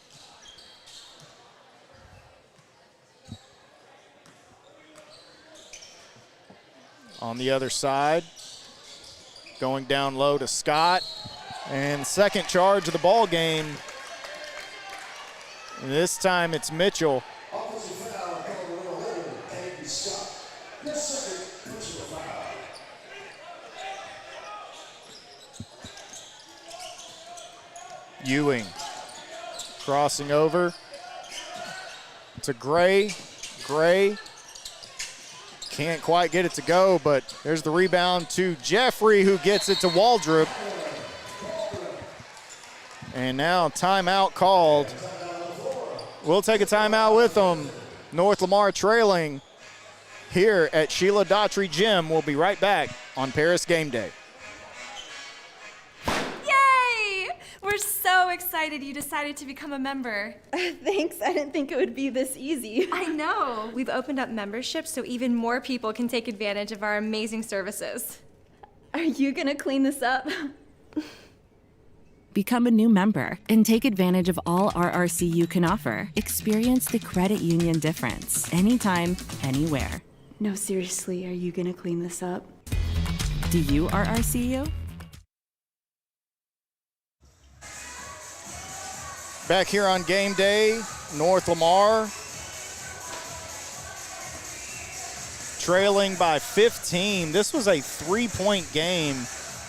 On the other side, going down low to Scott, and second charge of the ball game. And this time it's Mitchell. Ewing crossing over to Gray. Gray can't quite get it to go, but there's the rebound to Jeffrey, who gets it to Waldrop. And now timeout called. We'll take a timeout with them. North Lamar trailing here at Sheila Daughtry Gym. We'll be right back on Paris Game Day. We're so excited you decided to become a member. Thanks, I didn't think it would be this easy. I know. We've opened up memberships so even more people can take advantage of our amazing services. Are you gonna clean this up? Become a new member and take advantage of all RRCU can offer. Experience the credit union difference anytime, anywhere. No, seriously, are you gonna clean this up? Do you RRCU? Back here on game day, North Lamar trailing by 15. This was a 3-point game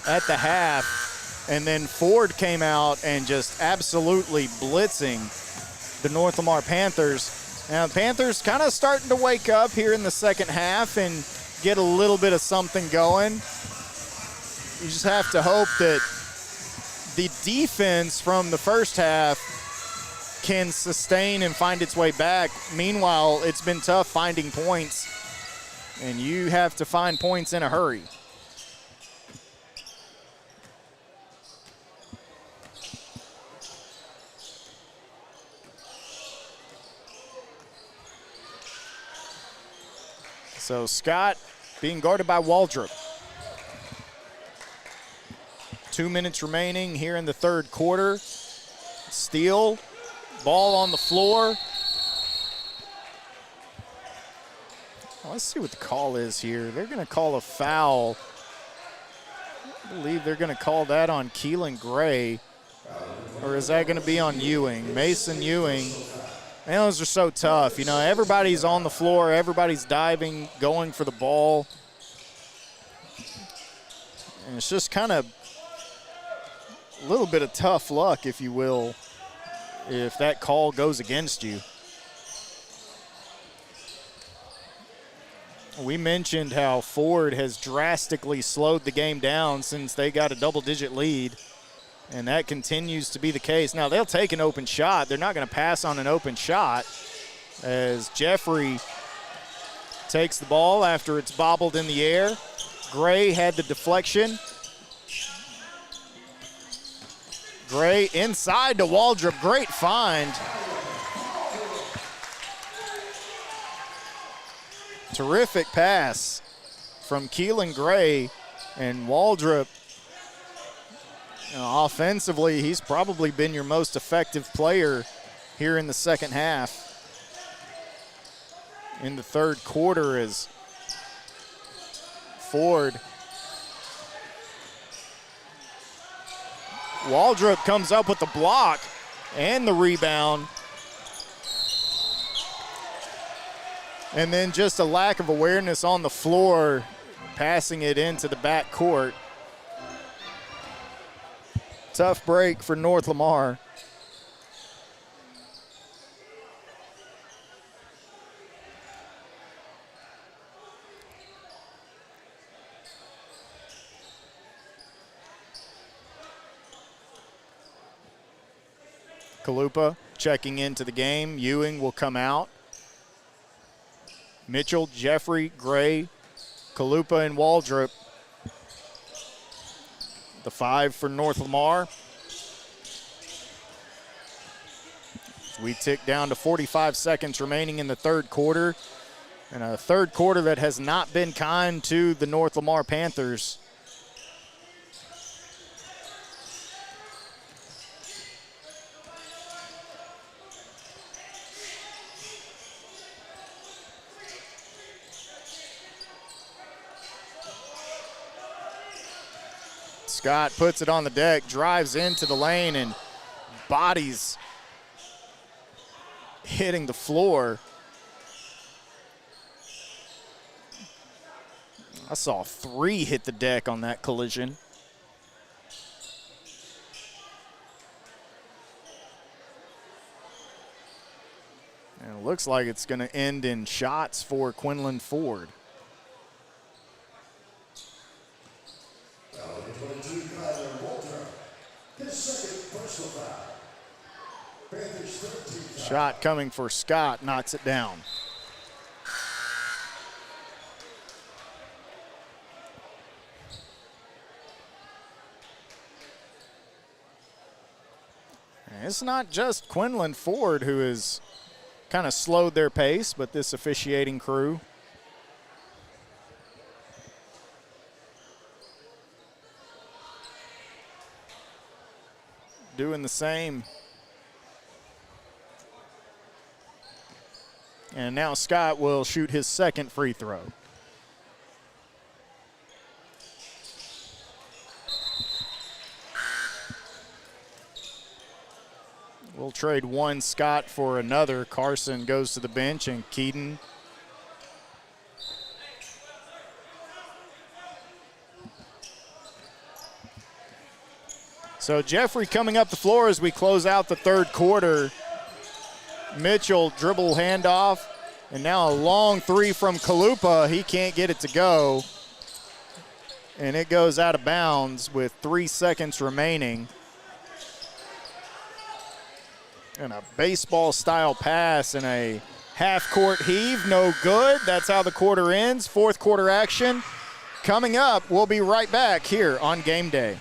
at the half, and then Ford came out and just absolutely blitzing the North Lamar Panthers. Now, the Panthers kind of starting to wake up here in the second half and get a little bit of something going. You just have to hope that the defense from the first half can sustain and find its way back. Meanwhile, it's been tough finding points, and you have to find points in a hurry. So Scott being guarded by Waldrop. 2 minutes remaining here in the third quarter. Steele, ball on the floor. Let's see what the call is here. They're going to call a foul. I believe they're going to call that on Quinlan Gray. Or is that going to be on Ewing? Mason Ewing. Man, those are so tough. You know, everybody's on the floor. Everybody's diving, going for the ball. And it's just kind of a little bit of tough luck, if you will, if that call goes against you. We mentioned how Ford has drastically slowed the game down since they got a double-digit lead, and that continues to be the case. Now, they'll take an open shot. They're not going to pass on an open shot as Jeffrey takes the ball after it's bobbled in the air. Gray had the deflection. Gray inside to Waldrop. Great find. Terrific pass from Quinlan Gray, and Waldrop, you know, offensively, he's probably been your most effective player here in the second half. In the third quarter, as Ford. Waldrop comes up with the block and the rebound. And then just a lack of awareness on the floor, passing it into the back court. Tough break for North Lamar. Kalupa checking into the game. Ewing will come out. Mitchell, Jeffrey, Gray, Kalupa, and Waldrop. The 5 for North Lamar. We tick down to 45 seconds remaining in the third quarter. And a third quarter that has not been kind to the North Lamar Panthers. Scott puts it on the deck, drives into the lane, and bodies hitting the floor. I saw 3 hit the deck on that collision. And it looks like it's going to end in shots for Quinlan Ford. Shot coming for Scott, knocks it down. It's not just Quinlan Ford who has kind of slowed their pace, but this officiating crew. Doing the same. And now Scott will shoot his second free throw. We'll trade one Scott for another. Carson goes to the bench, and Keaton so Jeffrey coming up the floor as we close out the third quarter. Mitchell dribble handoff, and now a long three from Kalupa. He can't get it to go, and it goes out of bounds with 3 seconds remaining. And a baseball-style pass and a half-court heave, no good. That's how the quarter ends. Fourth quarter action coming up. We'll be right back here on Game Day.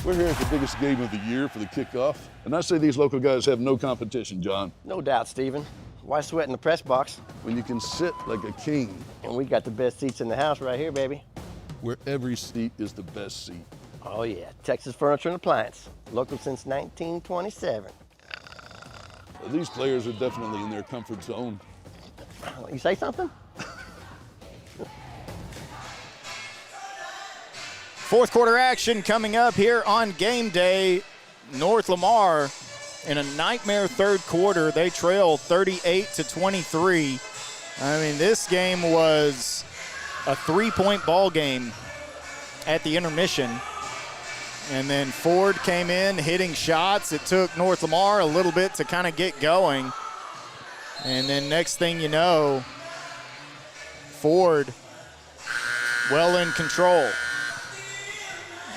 We're here at the biggest game of the year for the kickoff, and I say these local guys have no competition, John. No doubt, Stephen. Why sweat in the press box? When you can sit like a king. And we got the best seats in the house right here, baby. Where every seat is the best seat. Oh yeah, Texas Furniture and Appliance. Local since 1927. These players are definitely in their comfort zone. You say something? Fourth quarter action coming up here on Game Day. North Lamar in a nightmare third quarter. They trail 38-23. I mean, this game was a 3-point ball game at the intermission. And then Ford came in hitting shots. It took North Lamar a little bit to kind of get going. And then next thing you know, Ford well in control.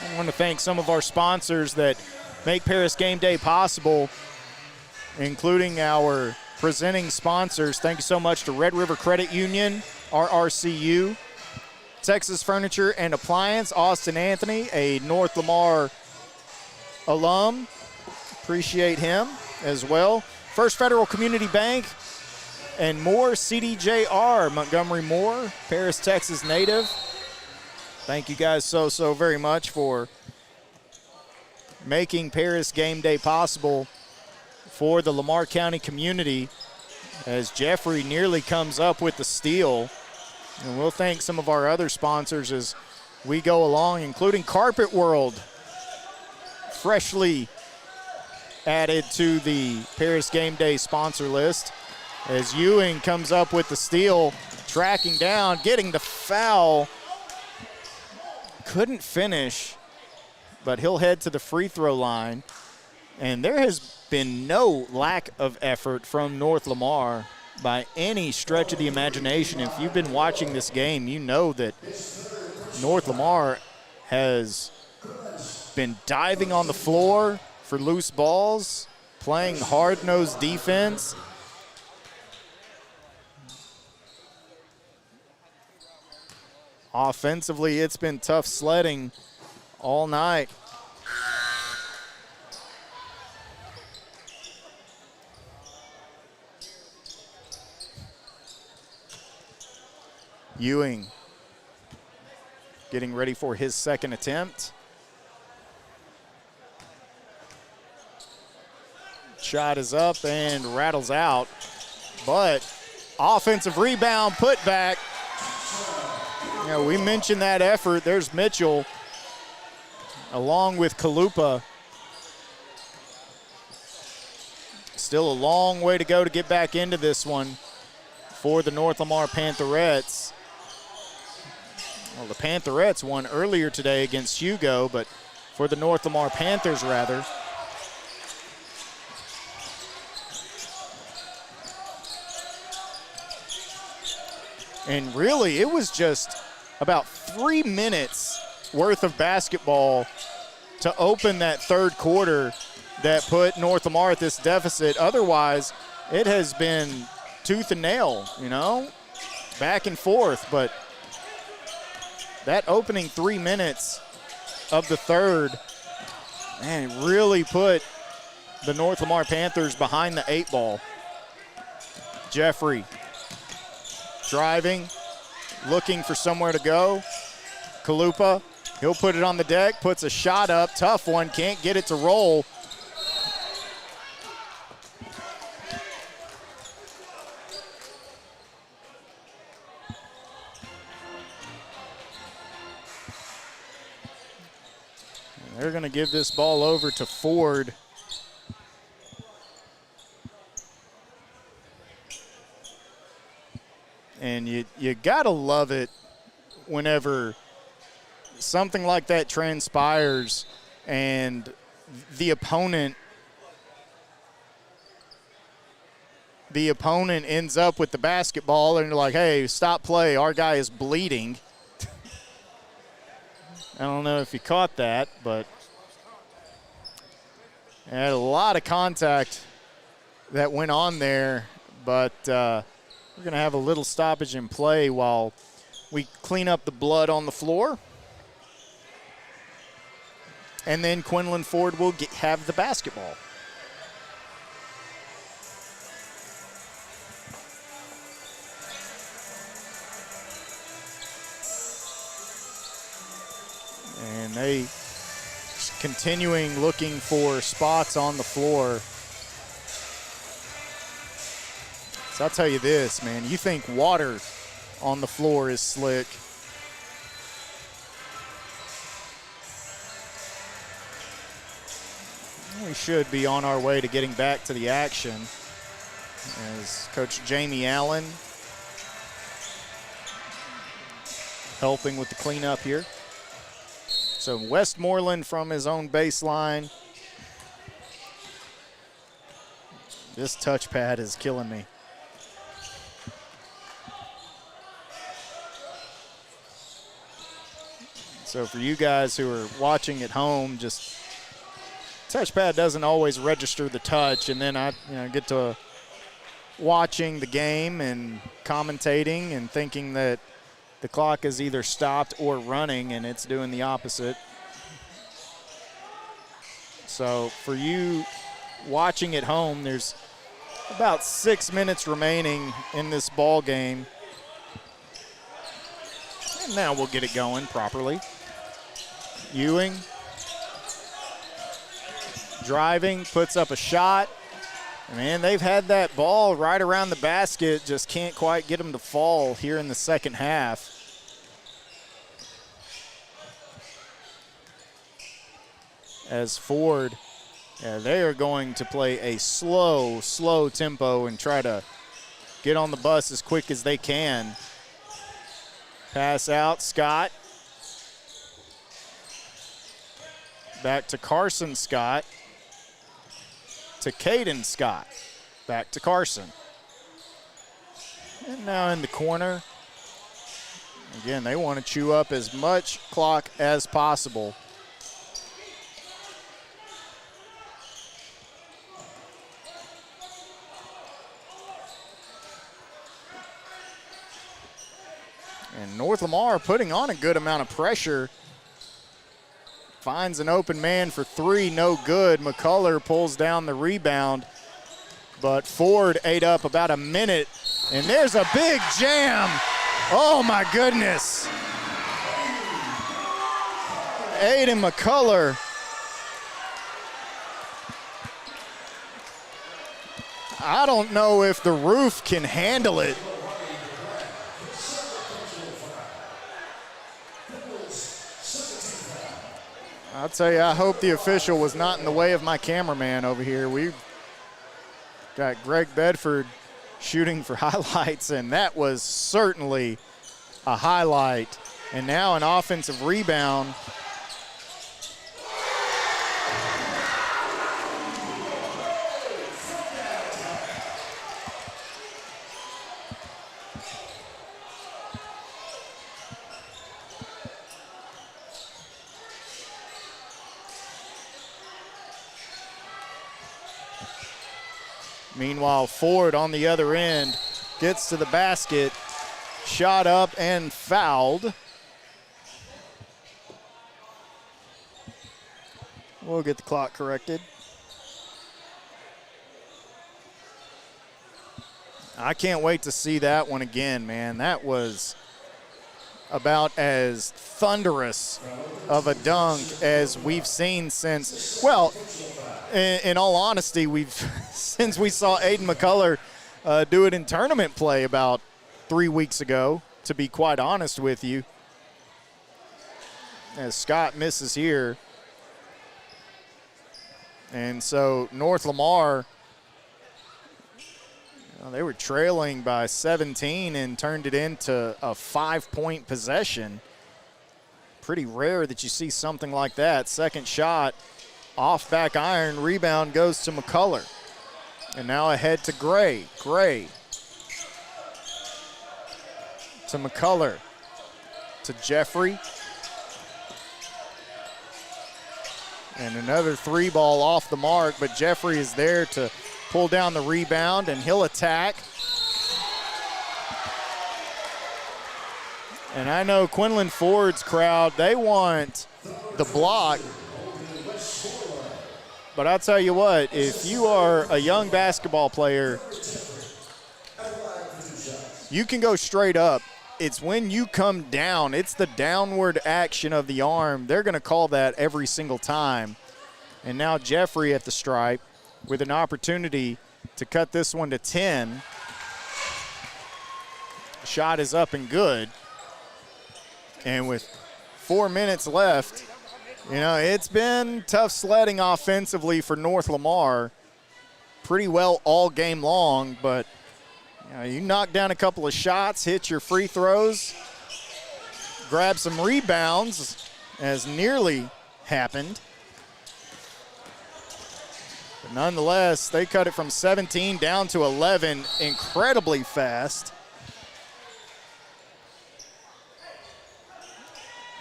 I want to thank some of our sponsors that make Paris Game Day possible, including our presenting sponsors. Thank you so much to Red River Credit Union, RRCU, Texas Furniture and Appliance, Austin Anthony, a North Lamar alum. Appreciate him as well. First Federal Community Bank and Moore CDJR, Montgomery Moore, Paris, Texas native. Thank you guys so very much for making Paris Game Day possible for the Lamar County community, as Jeffrey nearly comes up with the steal. And we'll thank some of our other sponsors as we go along, including Carpet World, freshly added to the Paris Game Day sponsor list, as Ewing comes up with the steal, tracking down, getting the foul. Couldn't finish, but he'll head to the free throw line. And there has been no lack of effort from North Lamar by any stretch of the imagination. If you've been watching this game, you know that North Lamar has been diving on the floor for loose balls, playing hard-nosed defense. Offensively, it's been tough sledding all night. Ewing getting ready for his second attempt. Shot is up and rattles out, but offensive rebound, put back. You know, we mentioned that effort. There's Mitchell along with Kalupa. Still a long way to go to get back into this one for the North Lamar Pantherettes. Well, the Pantherettes won earlier today against Hugo, but for the North Lamar Panthers, rather. And really, it was just about 3 minutes worth of basketball to open that third quarter that put North Lamar at this deficit. Otherwise, it has been tooth and nail, you know, back and forth. But that opening 3 minutes of the third, man, really put the North Lamar Panthers behind the 8 ball. Jeffrey driving, looking for somewhere to go. Kalupa, he'll put it on the deck, puts a shot up, tough one, can't get it to roll. And they're gonna give this ball over to Ford. And you gotta love it whenever something like that transpires and the opponent ends up with the basketball and you're like, hey, stop play, our guy is bleeding. I don't know if you caught that, but had a lot of contact that went on there, but we're going to have a little stoppage in play while we clean up the blood on the floor. And then Quinlan Ford will have the basketball. And they continuing looking for spots on the floor. So I'll tell you this, man, you think water on the floor is slick. We should be on our way to getting back to the action as Coach Jamie Allen helping with the cleanup here. So Westmoreland from his own baseline. This touchpad is killing me. So for you guys who are watching at home, just touchpad doesn't always register the touch, and then I get to watching the game and commentating and thinking that the clock is either stopped or running, and it's doing the opposite. So for you watching at home, there's about 6 minutes remaining in this ball game. And now we'll get it going properly. Ewing driving, puts up a shot. Man, they've had that ball right around the basket, just can't quite get them to fall here in the second half. As Ford, they are going to play a slow tempo and try to get on the bus as quick as they can. Pass out, Scott. Back to Carson Scott. To Caden Scott. Back to Carson. And now in the corner. Again, they want to chew up as much clock as possible. And North Lamar putting on a good amount of pressure. Finds an open man for three, no good. McCullough pulls down the rebound, but Ford ate up about a minute, and there's a big jam. Oh my goodness. Aiden McCullough. I don't know if the roof can handle it. I'll tell you, I hope the official was not in the way of my cameraman over here. We've got Greg Bedford shooting for highlights, and that was certainly a highlight. And now an offensive rebound. Meanwhile, Ford on the other end gets to the basket, shot up and fouled. We'll get the clock corrected. I can't wait to see that one again, man. That was about as thunderous of a dunk as we've seen since, well, in all honesty, since we saw Aiden McCullough do it in tournament play about 3 weeks ago, to be quite honest with you. As Scott misses here. And so North Lamar, they were trailing by 17 and turned it into a 5-point possession. Pretty rare that you see something like that. Second shot, off back iron, rebound goes to McCullough. And now ahead to Gray. Gray to McCullough, to Jeffrey. And another 3-ball off the mark, but Jeffrey is there to pull down the rebound, and he'll attack. And I know Quinlan Ford's crowd, they want the block. But I'll tell you what, if you are a young basketball player, you can go straight up. It's when you come down, it's the downward action of the arm. They're going to call that every single time. And now Jeffrey at the stripe with an opportunity to cut this one to 10. Shot is up and good. And with 4 minutes left, it's been tough sledding offensively for North Lamar. Pretty well all game long, but you knock down a couple of shots, hit your free throws, grab some rebounds, as nearly happened. But nonetheless, they cut it from 17 down to 11 incredibly fast.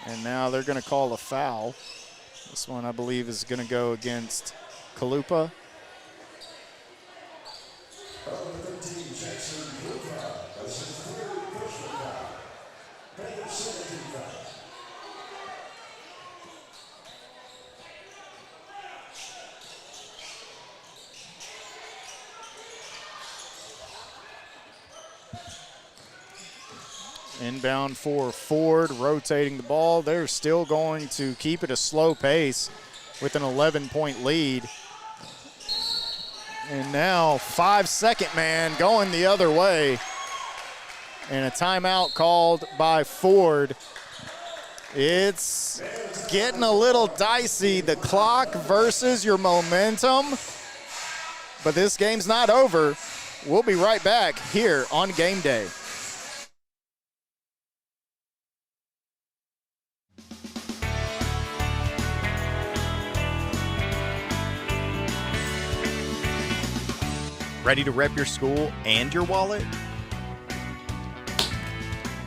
And now they're going to call a foul. This one, I believe, is going to go against Kalupa. Inbound for Ford, rotating the ball. They're still going to keep it a slow pace with an 11-point lead. And now 5-second man going the other way. And a timeout called by Ford. It's getting a little dicey. The clock versus your momentum. But this game's not over. We'll be right back here on Game Day. Ready to rep your school and your wallet?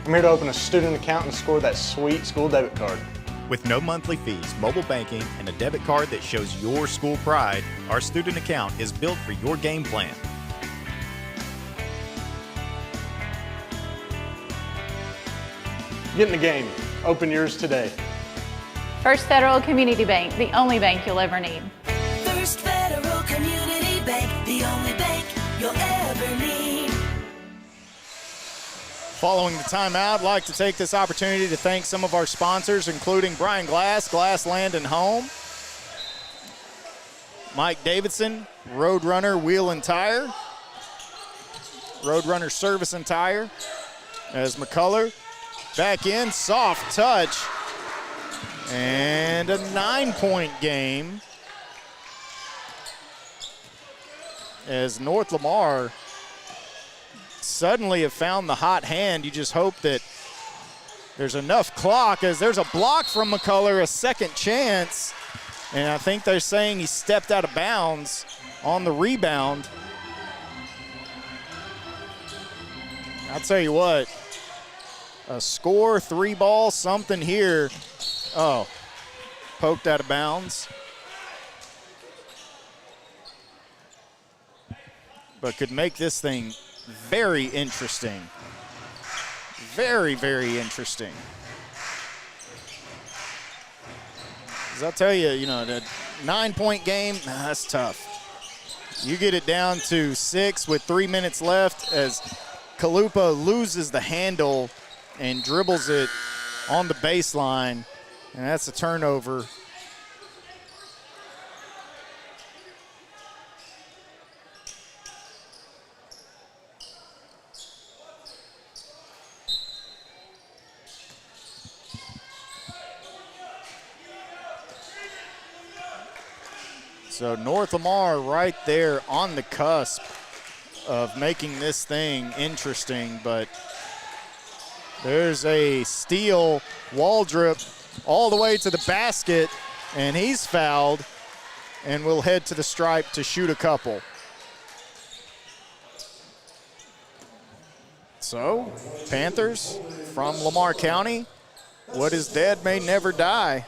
I'm here to open a student account and score that sweet school debit card. With no monthly fees, mobile banking, and a debit card that shows your school pride, our student account is built for your game plan. Get in the game. Open yours today. First Federal Community Bank, the only bank you'll ever need. First Federal Community Bank, the only bank you'll ever need. Following the timeout, I'd like to take this opportunity to thank some of our sponsors, including Brian Glass, Glass Land and Home, Mike Davidson, Roadrunner Wheel and Tire, Roadrunner Service and Tire, as McCullough back in, soft touch, and a 9-point game as North Lamar suddenly have found the hot hand. You just hope that there's enough clock, as there's a block from McCullough, a second chance, and I think they're saying he stepped out of bounds on the rebound. I'll tell you what, a score, 3-ball, something here. Oh, poked out of bounds. But could make this thing very interesting. Very, very interesting. As I'll tell you, that 9-point game, that's tough. You get it down to 6 with 3 minutes left as Kalupa loses the handle and dribbles it on the baseline, and that's a turnover. So North Lamar right there on the cusp of making this thing interesting, but there's a steal, Waldrop all the way to the basket, and he's fouled, and will head to the stripe to shoot a couple. So, Panthers from Lamar County, what is dead may never die.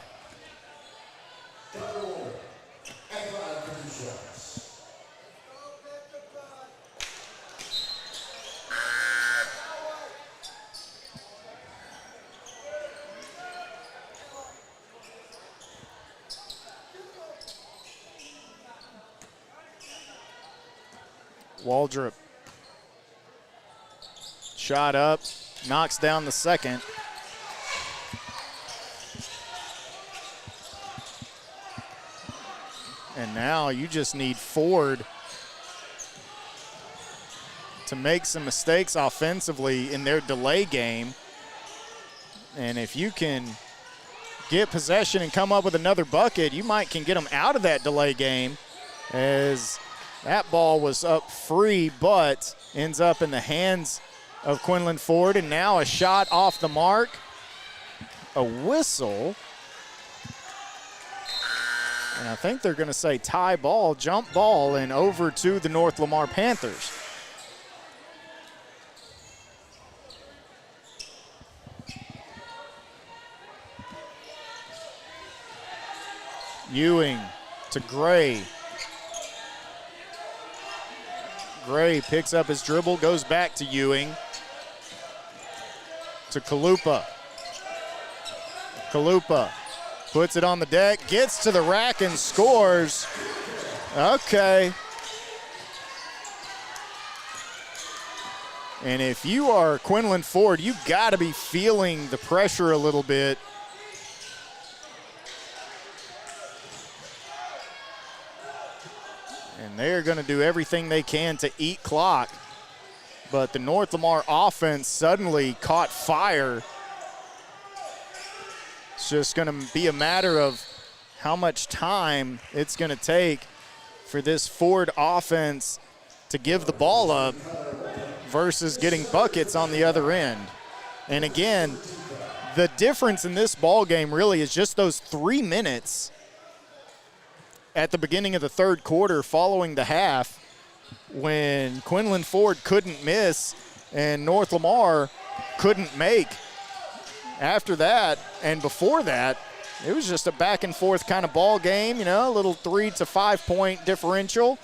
Waldrop. Shot up, knocks down the second. And now you just need Ford to make some mistakes offensively in their delay game. And if you can get possession and come up with another bucket, you might can get them out of that delay game, as that ball was up free, but ends up in the hands of Quinlan Ford. And now a shot off the mark, a whistle. And I think they're going to say tie ball, jump ball, and over to the North Lamar Panthers. Ewing to Gray. Gray picks up his dribble, goes back to Ewing. To Kalupa. Kalupa puts it on the deck, gets to the rack and scores. Okay. And if you are Quinlan Ford, you got to be feeling the pressure a little bit. And they're going to do everything they can to eat clock. But the North Lamar offense suddenly caught fire. It's just going to be a matter of how much time it's going to take for this Ford offense to give the ball up versus getting buckets on the other end. And again, the difference in this ball game really is just those 3 minutes at the beginning of the third quarter following the half, when Quinlan Ford couldn't miss and North Lamar couldn't make. After that and before that, it was just a back and forth kind of ball game, you know, a little 3 to 5 point differential.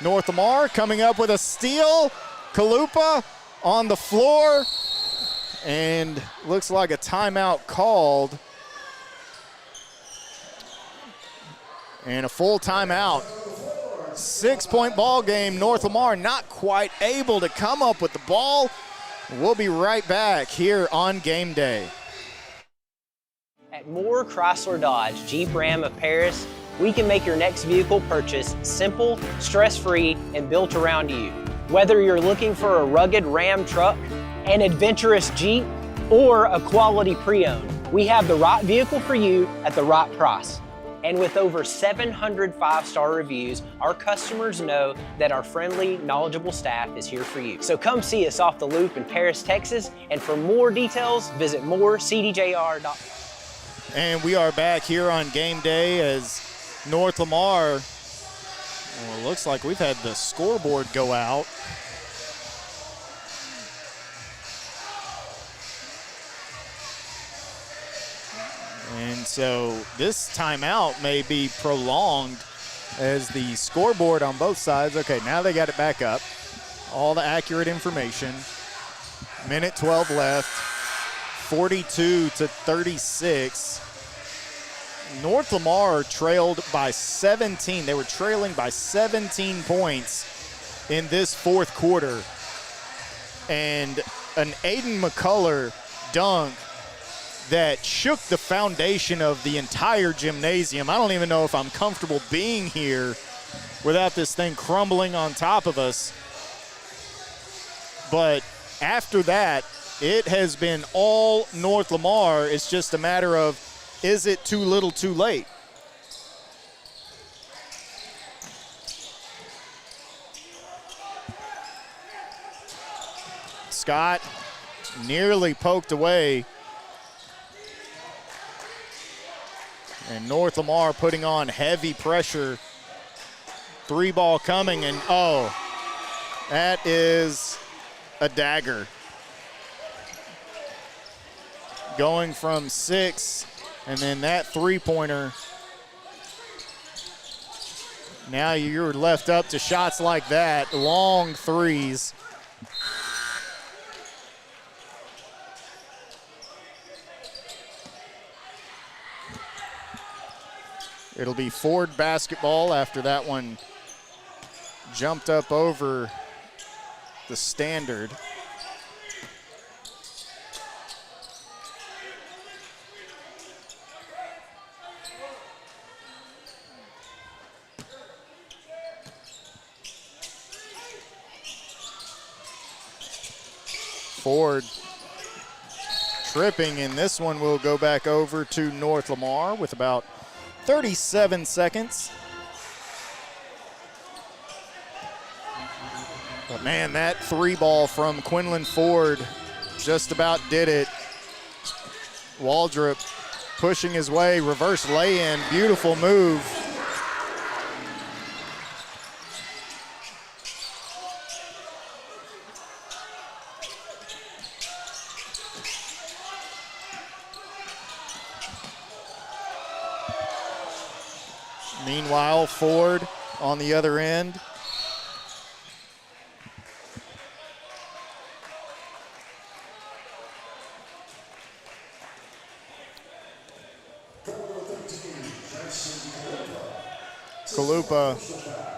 North Lamar coming up with a steal. Kalupa on the floor, and looks like a timeout called. And a full timeout. 6-point ball game. North Lamar not quite able to come up with the ball. We'll be right back here on Game Day. At Moore Chrysler Dodge Jeep Ram of Paris, we can make your next vehicle purchase simple, stress-free, and built around you. Whether you're looking for a rugged Ram truck, an adventurous Jeep, or a quality pre-owned, we have the right vehicle for you at the right price. And with over 700 5-star reviews, our customers know that our friendly, knowledgeable staff is here for you. So come see us off the Loop in Paris, Texas, and for more details, visit morecdjr.com. And we are back here on Game Day as North Lamar, well, it looks like we've had the scoreboard go out. And so this timeout may be prolonged as the scoreboard on both sides. Okay, now they got it back up. All the accurate information. Minute 12 left. 42 to 36. North Lamar trailed by 17. They were trailing by 17 points in this fourth quarter. And an Aiden McCullough dunk that shook the foundation of the entire gymnasium. I don't even know if I'm comfortable being here without this thing crumbling on top of us. But after that, it has been all North Lamar. It's just a matter of, is it too little too late? Scott nearly poked away. And North Lamar putting on heavy pressure. 3 ball coming, and oh, that is a dagger. Going from 6, and then that 3-pointer. Now you're left up to shots like that, long threes. It'll be Ford basketball after that one jumped up over the standard. Ford tripping, and this one will go back over to North Lamar with about 37 seconds. But man, that 3-ball from Quinlan Ford just about did it. Waldrop pushing his way, reverse lay-in, beautiful move. Meanwhile, Ford on the other end. Kalupa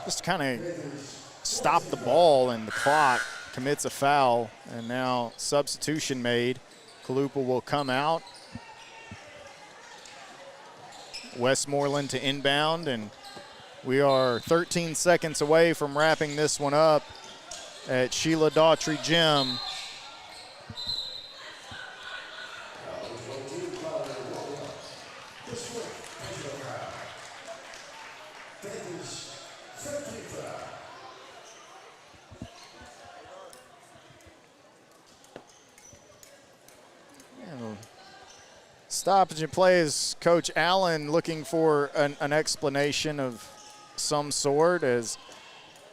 just kind of stopped the ball, and the clock commits a foul, and now substitution made. Kalupa will come out. Westmoreland to inbound, and we are 13 seconds away from wrapping this one up at Sheila Daughtry Gym. Stoppage and play is Coach Allen looking for an explanation of some sort, as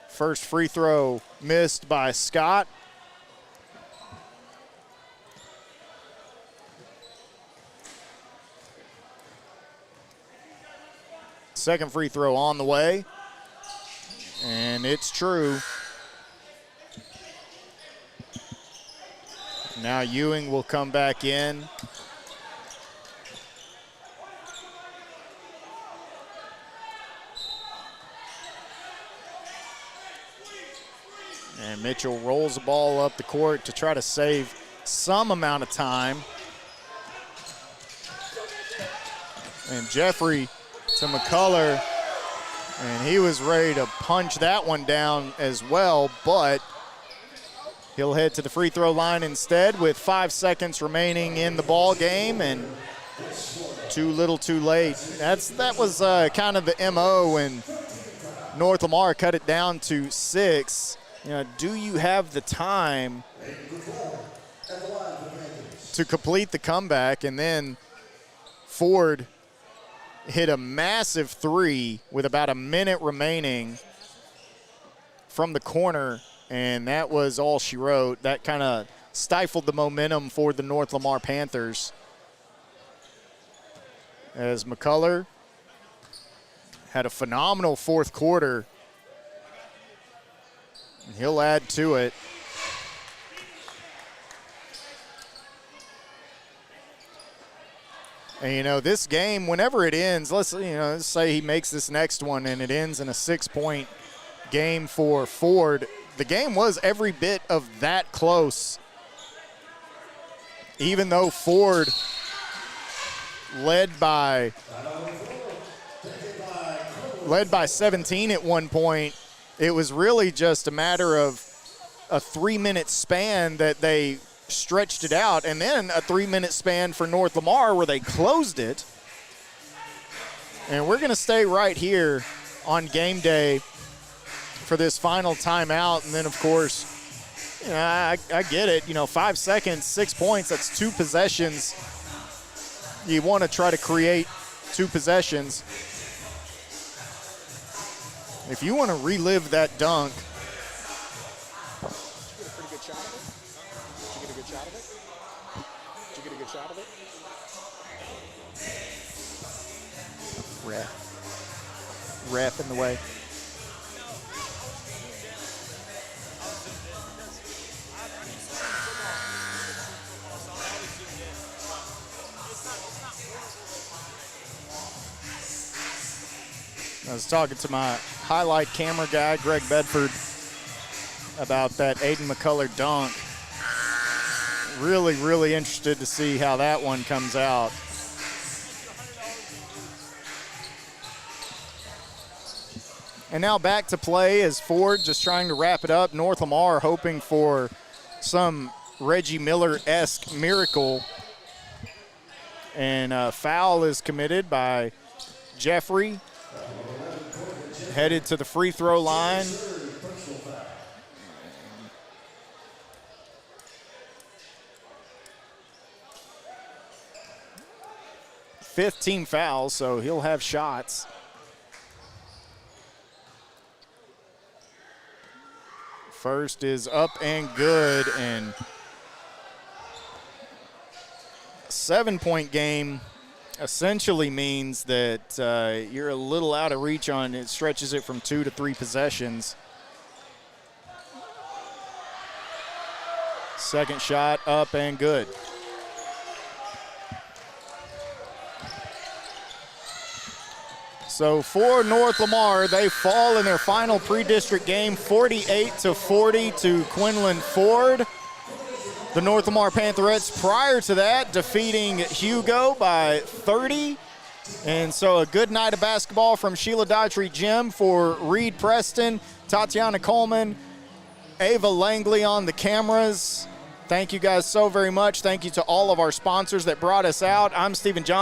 first free throw missed by Scott. Second free throw on the way, and it's true. Now Ewing will come back in. And Mitchell rolls the ball up the court to try to save some amount of time. And Jeffrey to McCullough, and he was ready to punch that one down as well, but he'll head to the free throw line instead with 5 seconds remaining in the ball game, and too little too late. That was kind of the MO when North Lamar cut it down to 6. You know, do you have the time to complete the comeback? And then Ford hit a massive 3 with about a minute remaining from the corner, and that was all she wrote. That kind of stifled the momentum for the North Lamar Panthers, as McCullough had a phenomenal fourth quarter. And he'll add to it. And, you know, this game, whenever it ends, let's say he makes this next one and it ends in a 6-point game for Ford. The game was every bit of that close, even though Ford led by 17 at one point. It was really just a matter of a 3-minute span that they stretched it out, and then a 3-minute span for North Lamar where they closed it. And we're going to stay right here on game day for this final timeout. And then, of course, I get it. 5 seconds, 6 points, that's 2 possessions. You want to try to create 2 possessions. If you want to relive that dunk. Ref in the way. I was talking to my highlight camera guy, Greg Bedford, about that Aiden McCullough dunk. Really, really interested to see how that one comes out. And now back to play as Ford just trying to wrap it up. North Lamar hoping for some Reggie Miller-esque miracle. And a foul is committed by Jeffrey. Headed to the free throw line. Fifth team foul, so he'll have shots. First is up and good, and 7-point game essentially means that you're a little out of reach on it, stretches it from 2 to 3 possessions. Second shot up and good. So for North Lamar, they fall in their final pre-district game 48-40 to Quinlan Ford. The North Lamar Pantherettes prior to that defeating Hugo by 30. And so a good night of basketball from Sheila Daughtry Gym for Reed Preston, Tatiana Coleman, Ava Langley on the cameras. Thank you guys so very much. Thank you to all of our sponsors that brought us out. I'm Stephen Johnson.